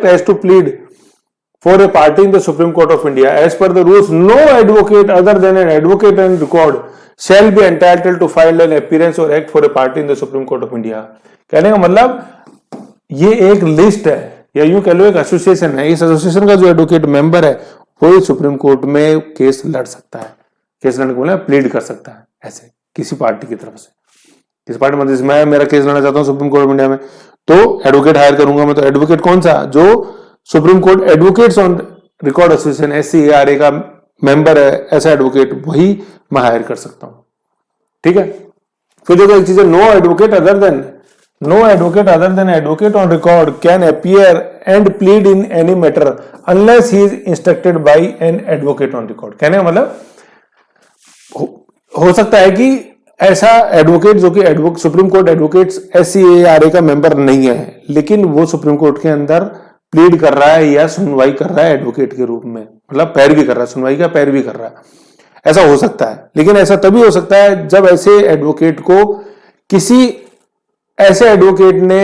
as to plead for a party in the Supreme Court of India. As per the rules, no advocate other than an advocate on record shall be entitled to file an appearance or act for a party in the Supreme Court of India। कहने का मतलब ये एक list है, या यूं कह लो एक एसोसिएशन है। इस एसोसिएशन का जो एडवोकेट मेंबर है वो सुप्रीम कोर्ट में केस लड़ सकता है। केस लड़ने को बोला प्लीड कर सकता है, ऐसे किसी पार्टी की तरफ से। किसी पार्टी मतलब मैं मेरा केस लड़ना चाहता हूँ सुप्रीम कोर्ट ऑफ इंडिया में, तो एडवोकेट हायर करूंगा मैं। तो एडवोकेट कौन सा, जो supreme court advocates on record association SCARA का मेंबर है, ऐसा एडवोकेट वही मैं हायर कर सकता हूं। ठीक है। फिर देखो एक चीज है, no advocate other than advocate on record can appear and plead in any matter unless he is instructed by an advocate on record. कहने का मतलब हो सकता है कि ऐसा एडवोकेट जो कि सुप्रीम कोर्ट एडवोकेट्स SCARA का मेंबर नहीं है, लेकिन वो सुप्रीम कोर्ट के अंदर प्लीड कर रहा है या सुनवाई कर रहा है एडवोकेट के रूप में, मतलब पैरवी कर रहा है, सुनवाई का पैरवी कर रहा है, ऐसा हो सकता है। लेकिन ऐसा तभी हो सकता है जब ऐसे एडवोकेट को किसी ऐसे एडवोकेट ने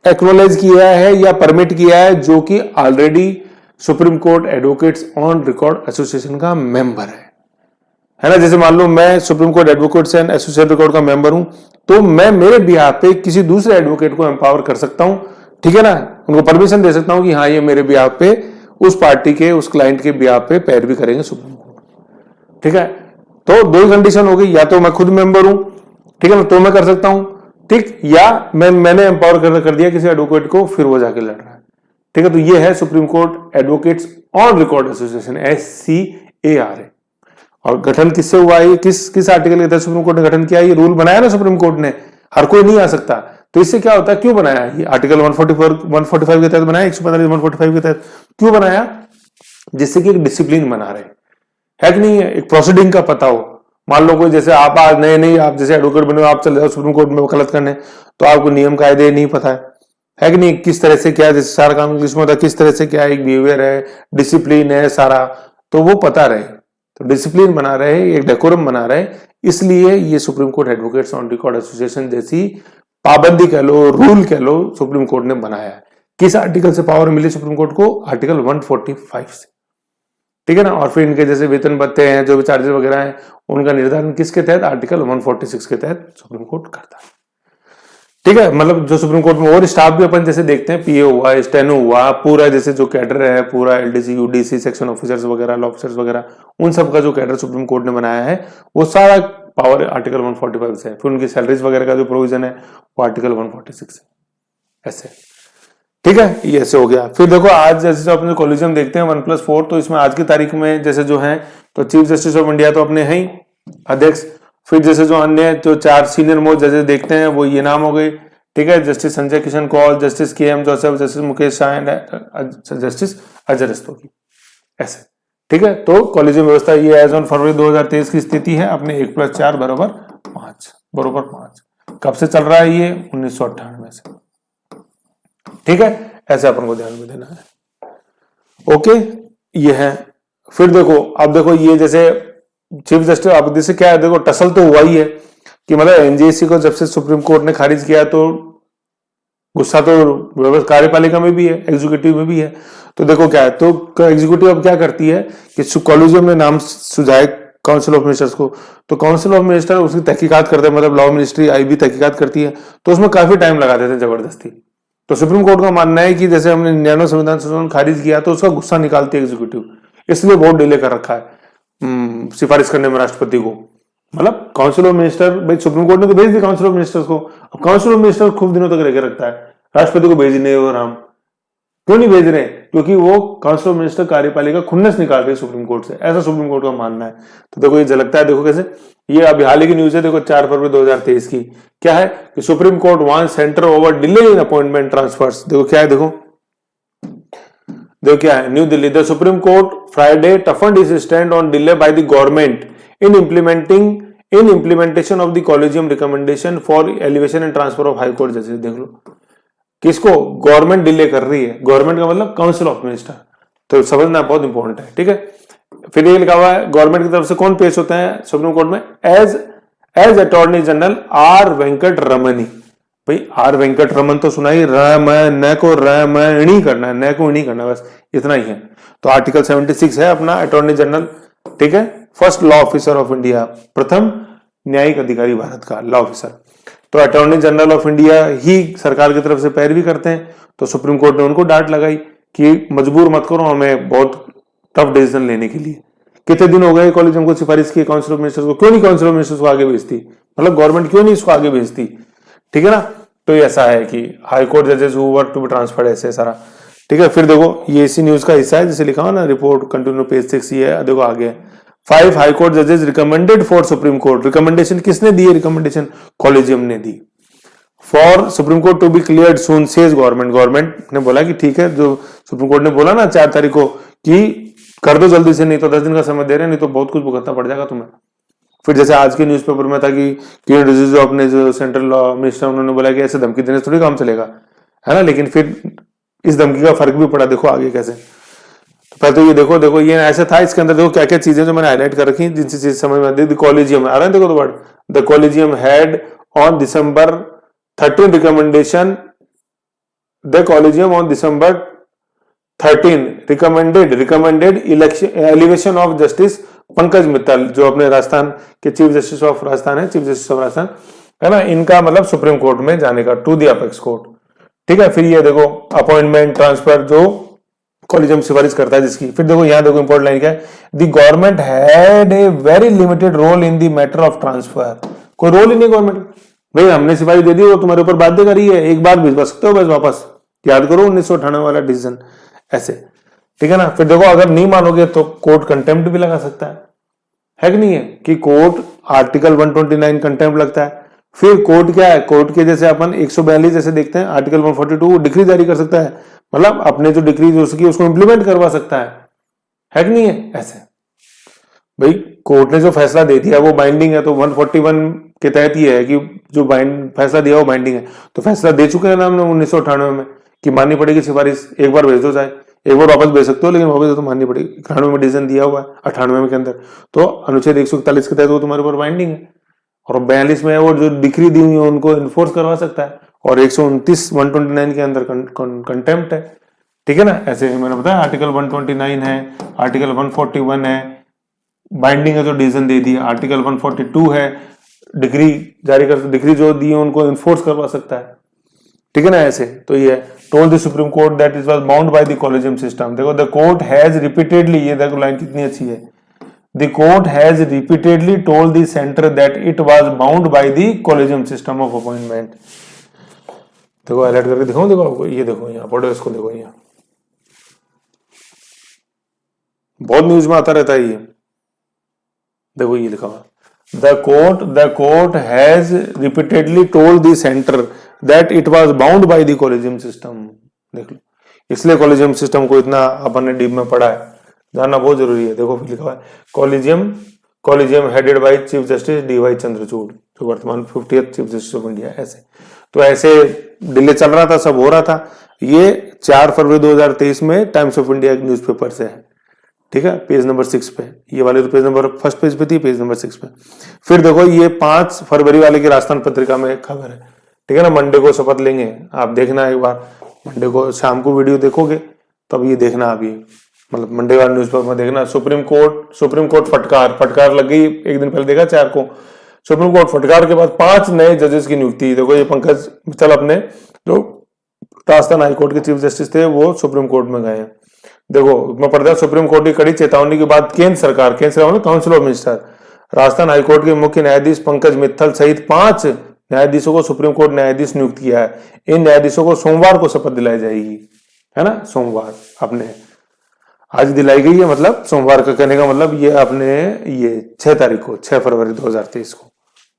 एक्नॉलेज किया है या परमिट किया है जो कि already supreme court advocates on record association का मेंबर है ना। जैसे मान लो मैं supreme court advocates and associate record का मेंबर हूं, तो मैं मेरे बिहाफ पे किसी दूसरे एडवोकेट को एम्पावर कर सकता हूं। ठीक है ना, उनको परमिशन दे सकता हूं कि हाँ ये मेरे बिहाफ पे उस पार्टी के उस क्लाइंट के बिहाफ पे पैरवी करेंगे सुप्रीम कोर्ट। ठीक है, तो दो ही कंडीशन हो गई, या तो मैं खुद मेंबर हूं, ठीक है ना, तो मैं कर सकता हूं, ठीक, या मैंने एम्पावर कर दिया किसी एडवोकेट को, फिर वो जाके लड़ रहा है, ठीक है। तो ये है supreme court advocates on record association, SCARA। और गठन किससे हुआ है, किस आर्टिकल के तहत सुप्रीम कोर्ट ने गठन किया, ये रूल बनाया ना सुप्रीम कोर्ट ने, हर कोई नहीं आ सकता। तो इससे क्या होता है, क्यों बनाया ये आर्टिकल 145 के तहत बनाया, 145 145 के तहत क्यों बनाया, जिससे कि एक डिसिप्लिन बना रहे, है कि नहीं है, एक प्रोसीडिंग का पता हो। मान लो कोई जैसे आप आज नए नहीं, आप जैसे एडवोकेट बने हो, आप चले जाओ सुप्रीम कोर्ट में वकालत करने, तो आपको नियम कायदे नहीं पता है कि नहीं, किस तरह से क्या, जैसे सारा कानून इंग्लिश में होता है, किस तरह से क्या एक बिहेवियर है, डिसिप्लिन है सारा, तो वो पता रहे, तो डिसिप्लिन बना रहे, एक डेकोरम बना रहे, इसलिए ये supreme court advocates on record association जैसी पाबंदी कह लो, रूल कह लो, सुप्रीम कोर्ट ने बनाया है। किस आर्टिकल से पावर मिली सुप्रीम कोर्ट को, आर्टिकल 145 से, ठीक है ना। और फिर इनके जैसे वेतन भत्ते हैं, जो भी चार्जेस वगैरह हैं, उनका निर्धारण किसके तहत, आर्टिकल 146 के तहत सुप्रीम कोर्ट करता है, ठीक है। मतलब जो सुप्रीम कोर्ट में और स्टाफ भी अपन जैसे देखते हैं, PA हुआ, स्टेनो हुआ, पूरा जैसे जो कैडर है पूरा, LDC UDC सेक्शन ऑफिसर्स वगैरह, लॉ ऑफिसर्स वगैरह, उन सब का जो कैडर सुप्रीम कोर्ट ने बनाया है, वो सारा पावर आर्टिकल 145 से है। फिर उनकी सैलरीज वगैरह का जो प्रोविजन है वो आर्टिकल 146 है, ऐसे, ठीक है। ये ऐसे हो गया। फिर देखो आज जैसे जो अपने कॉलेजियम देखते हैं 1+4, तो इसमें आज की तारीख में जैसे जो है, तो चीफ जस्टिस ऑफ इंडिया तो अपने हैं ही अध्यक्ष, फिर जैसे जो अन्य जो 4 सीनियर मोस्ट जैसे देखते हैं वो ये नाम हो गए, ठीक है, justice Sanjay Kishan Kaul, justice KM Joseph, justice Mukesh Shah, justice Ajay Rastogi, ऐसे, ठीक है। तो कॉलेजियम व्यवस्था ये एज ऑन फरवरी 2023 की स्थिति है, अपने 1+4 बराबर 5 कब से चल रहा है ये, 1998 से, ठीक है। ऐसे अपन को ध्यान में देना है, ओके, ये है। फिर देखो, अब देखो ये जैसे चीफ जस्टिस, अब जैसे क्या है, देखो टसल तो हुआ ही है कि मतलब NJSC को जब से सुप्रीम कोर्ट ने खारिज किया, तो गुस्सा तो कार्यपालिका में भी है, एग्जीक्यूटिव में भी है। तो देखो क्या है, तो एग्जीक्यूटिव अब क्या करती है कि कॉलेजियम ने नाम सुझाए काउंसिल ऑफ मिनिस्टर्स को, तो काउंसिल ऑफ मिनिस्टर उसकी तहकीकात करते हैं, मतलब लॉ मिनिस्ट्री IB तहकीकात करती है, तो उसमें काफी टाइम लगा देते हैं जबरदस्ती। तो सुप्रीम कोर्ट का मानना है कि जैसे हमने 99 संविधान संशोधन खारिज किया, तो उसका गुस्सा निकालती है एग्जीक्यूटिव, इसलिए बहुत डिले कर रखा है सिफारिश करने में राष्ट्रपति को। मतलब काउंसिल ऑफ मिनिस्टर, भाई सुप्रीम कोर्ट ने तो भेज दी काउंसिल ऑफ मिनिस्टर्स को, अब काउंसिल ऑफ मिनिस्टर खूब दिनों तक लेकर रखता है, राष्ट्रपति को भेज नहीं हो राम, क्यों नहीं भेज रहे, क्योंकि वो काउंसिल ऑफ मिनिस्टर कार्यपालिका खुन्नस निकाल रही है सुप्रीम कोर्ट से, ऐसा सुप्रीम कोर्ट का मानना है। तो देखो ये झलकता है, देखो कैसे, ये अभी हाल ही की न्यूज है, देखो 4 फरवरी 2023 की, क्या है कि supreme court wants centre over delay in appointment transfers. देखो क्या है, देखो क्या है, new Delhi, the supreme court Friday toughened its stand on delay by the government in implementation of the collegium recommendation for elevation and transfer of high court जजेस। देख लो किसको, government delay कर रही है, गवर्नमेंट का मतलब काउंसिल ऑफ मिनिस्टर, तो समझना बहुत इंपॉर्टेंट है, ठीक है। फिर ये लिखा हुआ है, गवर्नमेंट की तरफ से कौन पेश होते हैं सुप्रीम कोर्ट में, as attorney general R Venkat Ramani. भाई R वेंकट रमन तो सुना ही, न को रमणी करना है, न को नहीं करना, बस इतना ही है। तो आर्टिकल 76 है अपना अटॉर्नी जनरल, ठीक है, first law officer of India, प्रथम न्यायिक अधिकारी भारत का लॉ ऑफिसर। तो अटॉर्नी जनरल ऑफ इंडिया ही सरकार की तरफ से पैरवी करते हैं, तो सुप्रीम कोर्ट ने उनको डांट लगाई कि मजबूर मत करो हमें बहुत टफ डिसीजन लेने के लिए। कितने दिन हो गए कॉलेजियम को सिफारिश की काउंसिल ऑफ मिनिस्टर्स को, क्यों नहीं काउंसिल ऑफ मिनिस्टर्स को आगे भेजती, मतलब गवर्नमेंट क्यों नहीं इसको आगे भेजती, ठीक है ना। तो ऐसा है कि हाई कोर्ट जजेस who were to be transferred, ऐसे सारा, ठीक है। फिर देखो ये इसी न्यूज का हिस्सा है, जैसे लिखा हुआ ना, रिपोर्ट कंटिन्यू पेज 6 ये है, देखो आगे 5 हाई कोर्ट जजेस recommended for supreme court. Recommendation किसने दी है, रिकमेंडेशन कॉलेजियम ने दी, for supreme court to be cleared soon says government. Government ने बोला कि ठीक है, जो सुप्रीम कोर्ट ने बोला ना 4 तारीख को कि कर दो जल्दी से, नहीं तो 10 दिन का समय दे रहे हैं, नहीं तो बहुत कुछ भुगतना पड़ जाएगा तुम्हें। फिर जैसे आज के न्यूज़पेपर में था कि किरण रिजिजू अपने जो सेंट्रल लॉ मिनिस्टर, उन्होंने बोला कि ऐसे धमकी देने से थोड़ी काम चलेगा, है ना। लेकिन फिर इस धमकी का फर्क भी पड़ा, देखो आगे कैसे। तो पहले तो ये देखो ये ऐसा था, इसके अंदर देखो क्या क्या चीजें जो मैंने हाईलाइट कर रखी, जिनसे चीज समझ में आती है। कॉलेजियम आ रहा है, देखो तो word, the collegium had on December 13 recommendation, the collegium on December 13 recommended elevation of justice Pankaj Mittal, जो अपने राजस्थान के चीफ जस्टिस ऑफ राजस्थान है, चीफ जस्टिस ऑफ राजस्थान, है ना, इनका मतलब सुप्रीम कोर्ट में जाने का, टू द अपेक्स कोर्ट, ठीक है। फिर ये देखो अपॉइंटमेंट ट्रांसफर जो कॉलेजियम सिफारिश करता है जिसकी। फिर देखो यहाँ देखो इंपॉर्टेंट लाइन क्या है, the government had a very limited role in the matter of transfer. कोई रोल ही नहीं गवर्नमेंट, भाई हमने सिफारिश दे दी, वो तुम्हारे ऊपर बाध्यकारी है, एक बार भिजवा सकते हो बस वापस, याद करो 1998 वाला डिसीजन, ऐसे, ठीक है ना। फिर देखो अगर नहीं मानोगे तो कोर्ट कंटेम्प्ट भी लगा सकता है कि नहीं है, कि कोर्ट आर्टिकल 129 कंटेम्प्ट लगता है। फिर कोर्ट क्या है, कोर्ट के जैसे अपन 142 जैसे देखते हैं आर्टिकल 142 डिक्री जारी कर सकता है, मतलब अपने जो डिक्री जो उसकी उसको इंप्लीमेंट करवा सकता है कि नहीं है। ऐसे भाई कोर्ट ने जो फैसला दे दिया वो बाइंडिंग है, तो 141 के तहत ये है कि जो फैसला दिया वो बाइंडिंग है, तो फैसला दे चुके हैं ना हमने 1998 में कि माननी पड़ेगी सिफारिश, एक बार भेज दो चाहे, एक बार वापस भेज सकते हो लेकिन वापस तो माननी पड़ेगी। 91 में डिसीजन दिया हुआ है 98 के अंदर, तो अनुच्छेद 141 के तहत वो तुम्हारे ऊपर बाइंडिंग है। और 42 में वो जो डिक्री दी हुई है उनको इन्फोर्स करवा सकता है, और 129 129 के अंदर कंटेम्प्ट है, ठीक है ना। ऐसे मैंने बताया आर्टिकल 129 है, आर्टिकल 141 है, बाइंडिंग है जो डिसीजन दे दिया, आर्टिकल 142 है, डिक्री जारी कर, डिक्री जो दी है उनको इन्फोर्स करवा सकता है, ठीक है ना। ऐसे तो ये told the supreme court that it was bound by the collegium system. देखो द कोर्ट हैज रिपीटेडली, ये देखो लाइन कितनी अच्छी है, the court has repeatedly told the centre that it was bound by the collegium system of appointment. देखो highlight करके दिखाऊं, देखो आपको, ये देखो यहाँ पढ़ो इसको, देखो यहाँ बहुत न्यूज में आता रहता है ये, देखो ये लिखा हुआ, the court has repeatedly told the center that it was bound by the collegium system। देख लो, इसलिए कॉलेजियम सिस्टम को इतना अपन ने डीप में पढ़ा है, जानना बहुत जरूरी है। देखो लिखा हुआ है collegium headed by chief justice D.Y.. Chandrachud, जो वर्तमान 50th chief justice of India. ऐसे तो ऐसे डिले चल रहा था, सब हो रहा था। ये 4 फरवरी 2023 में टाइम्स ऑफ इंडिया न्यूज़पेपर से है, ठीक है, पेज नंबर 6 पे, ये वाले तो पेज नंबर फर्स्ट पेज पे थी, पेज नंबर 6 पे। फिर देखो ये 5 फरवरी वाले की राजस्थान पत्रिका में खबर है, ठीक है ना। मंडे को शपथ लेंगे, आप देखना एक बार, मंडे को शाम को वीडियो देखोगे तब ये देखना, आप ये मतलब मंडे वाले न्यूज़पेपर में देखना। सुप्रीम कोर्ट फटकार लग गई, एक दिन पहले देखा 4 को, सुप्रीम कोर्ट फटकार के बाद 5 नए जजेस की नियुक्ति। देखो ये पंकज मित्तल अपने जो राजस्थान हाईकोर्ट के चीफ जस्टिस थे वो सुप्रीम कोर्ट में गए हैं। देखो मैं पढ़ता हूं, सुप्रीम कोर्ट की कड़ी चेतावनी के बाद केंद्र सरकार council of minister, Rajasthan high court के मुख्य न्यायाधीश पंकज मित्तल सहित 5 न्यायाधीशों को सुप्रीम कोर्ट न्यायाधीश नियुक्त किया है। इन न्यायाधीशों को सोमवार को शपथ दिलाई जाएगी, है ना, सोमवार अपने आज दिलाई गई है, मतलब सोमवार का कहने का मतलब ये अपने ये 6 तारीख को, 6 फरवरी 2023 को,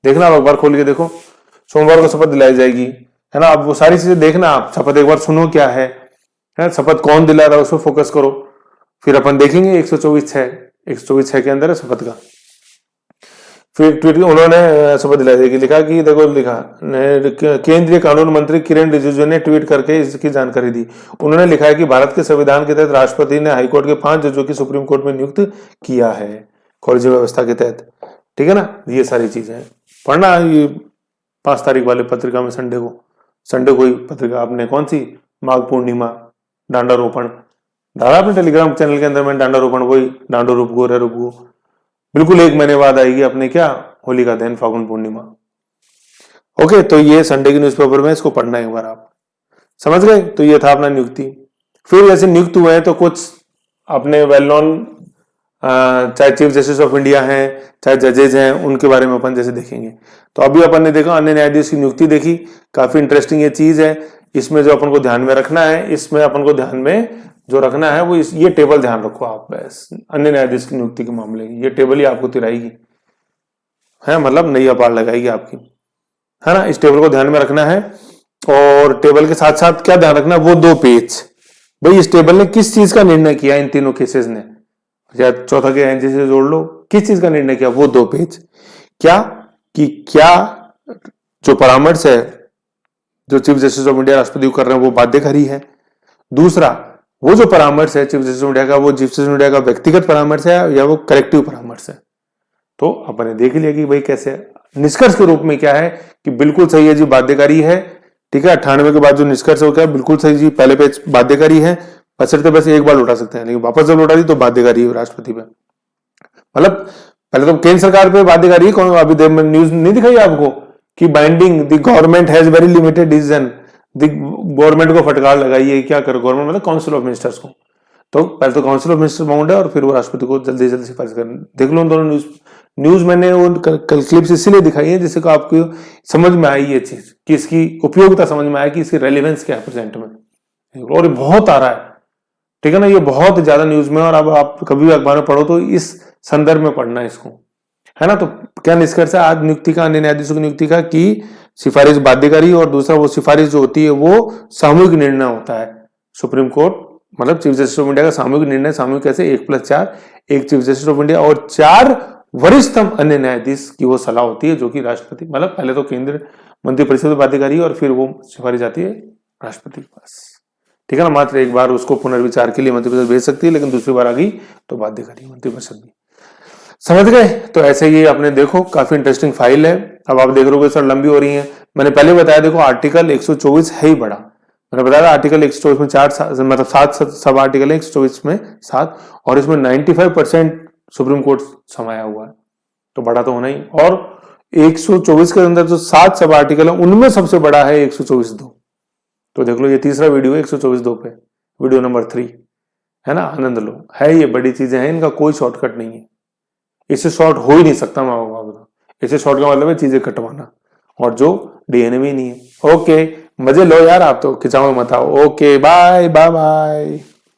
देखना आप अखबार खोल के देखो, सोमवार को शपथ दिलाई जाएगी, है ना। आप वो सारी चीजें देखना, आप शपथ एक बार सुनो क्या है, शपथ कौन दिला रहा है उसको फोकस करो, फिर अपन देखेंगे 124(6) के अंदर है शपथ का। फिर ट्वीट उन्होंने शपथ दिलाई जाएगी, लिखा कि देखो लिखा केंद्रीय कानून मंत्री किरण रिजिजू ने ट्वीट करके इसकी जानकारी दी। उन्होंने लिखा है कि भारत के संविधान के तहत राष्ट्रपति ने हाईकोर्ट के 5 जजों की सुप्रीम कोर्ट में नियुक्त किया है कॉलेजियम व्यवस्था के तहत, ठीक है ना। ये सारी चीजें पढ़ना, ये 5 तारीख वाले पत्रिका में संडे को ही पत्रिका, आपने कौन सी माघ पूर्णिमा डांडा रोपण डाला अपने टेलीग्राम चैनल के अंदर, में डांडा रोपण वही डांडो रूप गो बिल्कुल 1 महीने बाद आएगी अपने क्या होली का दिन फागुन पूर्णिमा। ओके, तो ये संडे के न्यूज़पेपर में इसको पढ़ना है एक बार, आप समझ गए। तो ये था अपना नियुक्ति। फिर जैसे नियुक्त हुए हैं तो कुछ अपने वेल नोन चाहे चीफ जस्टिस ऑफ इंडिया हैं चाहे जजेज हैं, उनके बारे में अपन जैसे देखेंगे। तो अभी अपन ने देखा अन्य न्यायाधीश की नियुक्ति देखी, काफी इंटरेस्टिंग ये चीज है। इसमें जो अपन को ध्यान में रखना है, इसमें अपन को ध्यान में जो रखना है वो ये टेबल ध्यान रखो आप, बस अन्य न्यायाधीश की नियुक्ति के मामले ये टेबल ही आपको तिराएगी, है मतलब नैया पार लगाएगी आपकी, है ना। इस टेबल को ध्यान में रखना है, और टेबल के साथ साथ क्या ध्यान रखना है, वो 2 पेज, भाई इस टेबल ने किस चीज का निर्णय किया इन तीनों केसेस ने, या चौथा के एनजी से जोड़ लो, किस चीज का निर्णय किया, वो 2 पेज। क्या जो परामर्श है जो चीफ जस्टिस ऑफ इंडिया राष्ट्रपति को कर रहे हैं वो बाध्यकारी है। दूसरा, वो जो परामर्श है चीफ जस्टिस ऑफ इंडिया का, वो चीफ जस्टिस ऑफ इंडिया का व्यक्तिगत परामर्श है या वो करेक्टिव परामर्श है। तो अपन ने देख लिया कि भाई कैसे, निष्कर्ष के रूप में क्या है कि बिल्कुल सही है जी, बाध्यकारी है, ठीक है। 98 के बाद जो निष्कर्ष हो गया बिल्कुल सही जी, पहले पेज बाध्यकारी है, बशर्ते बस एक बार लौटा सकते हैं, लेकिन वापस जब लौटा दी तो बाध्यकारी है राष्ट्रपति पे, मतलब पहले तो केंद्र सरकार पे बाध्यकारी है। कौन अभी न्यूज नहीं दिखाई आपको कि binding the government has very limited decision, the government को फटकार लगाई है, क्या करो गवर्नमेंट मतलब काउंसिल ऑफ मिनिस्टर्स को, तो पहले तो काउंसिल ऑफ मिनिस्टर बाउंड है और फिर वो राष्ट्रपति को जल्दी जल्दी सिफारिश करें। देख लो उन दोनों न्यूज मैंने वो कल क्लिप्स इसीलिए दिखाई है जिससे को आपको समझ में आई ये चीज कि इसकी उपयोगिता समझ में आया कि इसकी रेलिवेंस क्या है प्रेजेंट में। और ये बहुत आ रहा है, ठीक है ना, ये बहुत ज्यादा न्यूज में। और अब आप कभी भी अखबार में पढ़ो तो इस संदर्भ में पढ़ना है इसको, है ना। तो क्या निष्कर्ष है आज नियुक्ति का, अन्य न्यायाधीशों की नियुक्ति का, कि सिफारिश बाध्यकारी और दूसरा वो सिफारिश जो होती है वो सामूहिक निर्णय होता है। सुप्रीम कोर्ट मतलब चीफ जस्टिस ऑफ इंडिया का सामूहिक निर्णय, सामूहिक कैसे 1+4, एक चीफ जस्टिस ऑफ इंडिया और 4 वरिष्ठतम अन्य न्यायाधीश की वो सलाह होती है जो कि राष्ट्रपति, मतलब पहले तो केंद्र मंत्रिपरिषद बाध्यकारी और फिर वो सिफारिश आती है राष्ट्रपति के पास, ठीक है ना। मात्र एक बार उसको पुनर्विचार के लिए मंत्रिपरिषद भेज सकती है, लेकिन दूसरी बार आ गई तो बाध्यकारी मंत्रिपरिषद भी। समझ गए? तो ऐसे ही आपने देखो काफी इंटरेस्टिंग फाइल है। अब आप देख रहे हो सर लंबी हो रही है, मैंने पहले बताया देखो आर्टिकल 124 है ही बड़ा, मैंने बताया आर्टिकल 124 में 4 मतलब 7 सब आर्टिकल है, 124 में 7, और इसमें 95% सुप्रीम कोर्ट समाया हुआ है, तो बड़ा तो होना ही। और 124 के अंदर जो 7 सब आर्टिकल है उनमें सबसे बड़ा है 124(2). तो देख लो ये तीसरा वीडियो है 124(2) पे, वीडियो नंबर 3, है ना। आनंद लो, है ये बड़ी चीजें हैं, इनका कोई शॉर्टकट नहीं है, इससे शॉर्ट हो ही नहीं सकता। मैं इससे शॉर्ट का मतलब है चीजें कटवाना, और जो डीएनए में नहीं है। ओके, मजे लो यार, आप तो खिंचाओ मत आओ। Okay bye bye bye.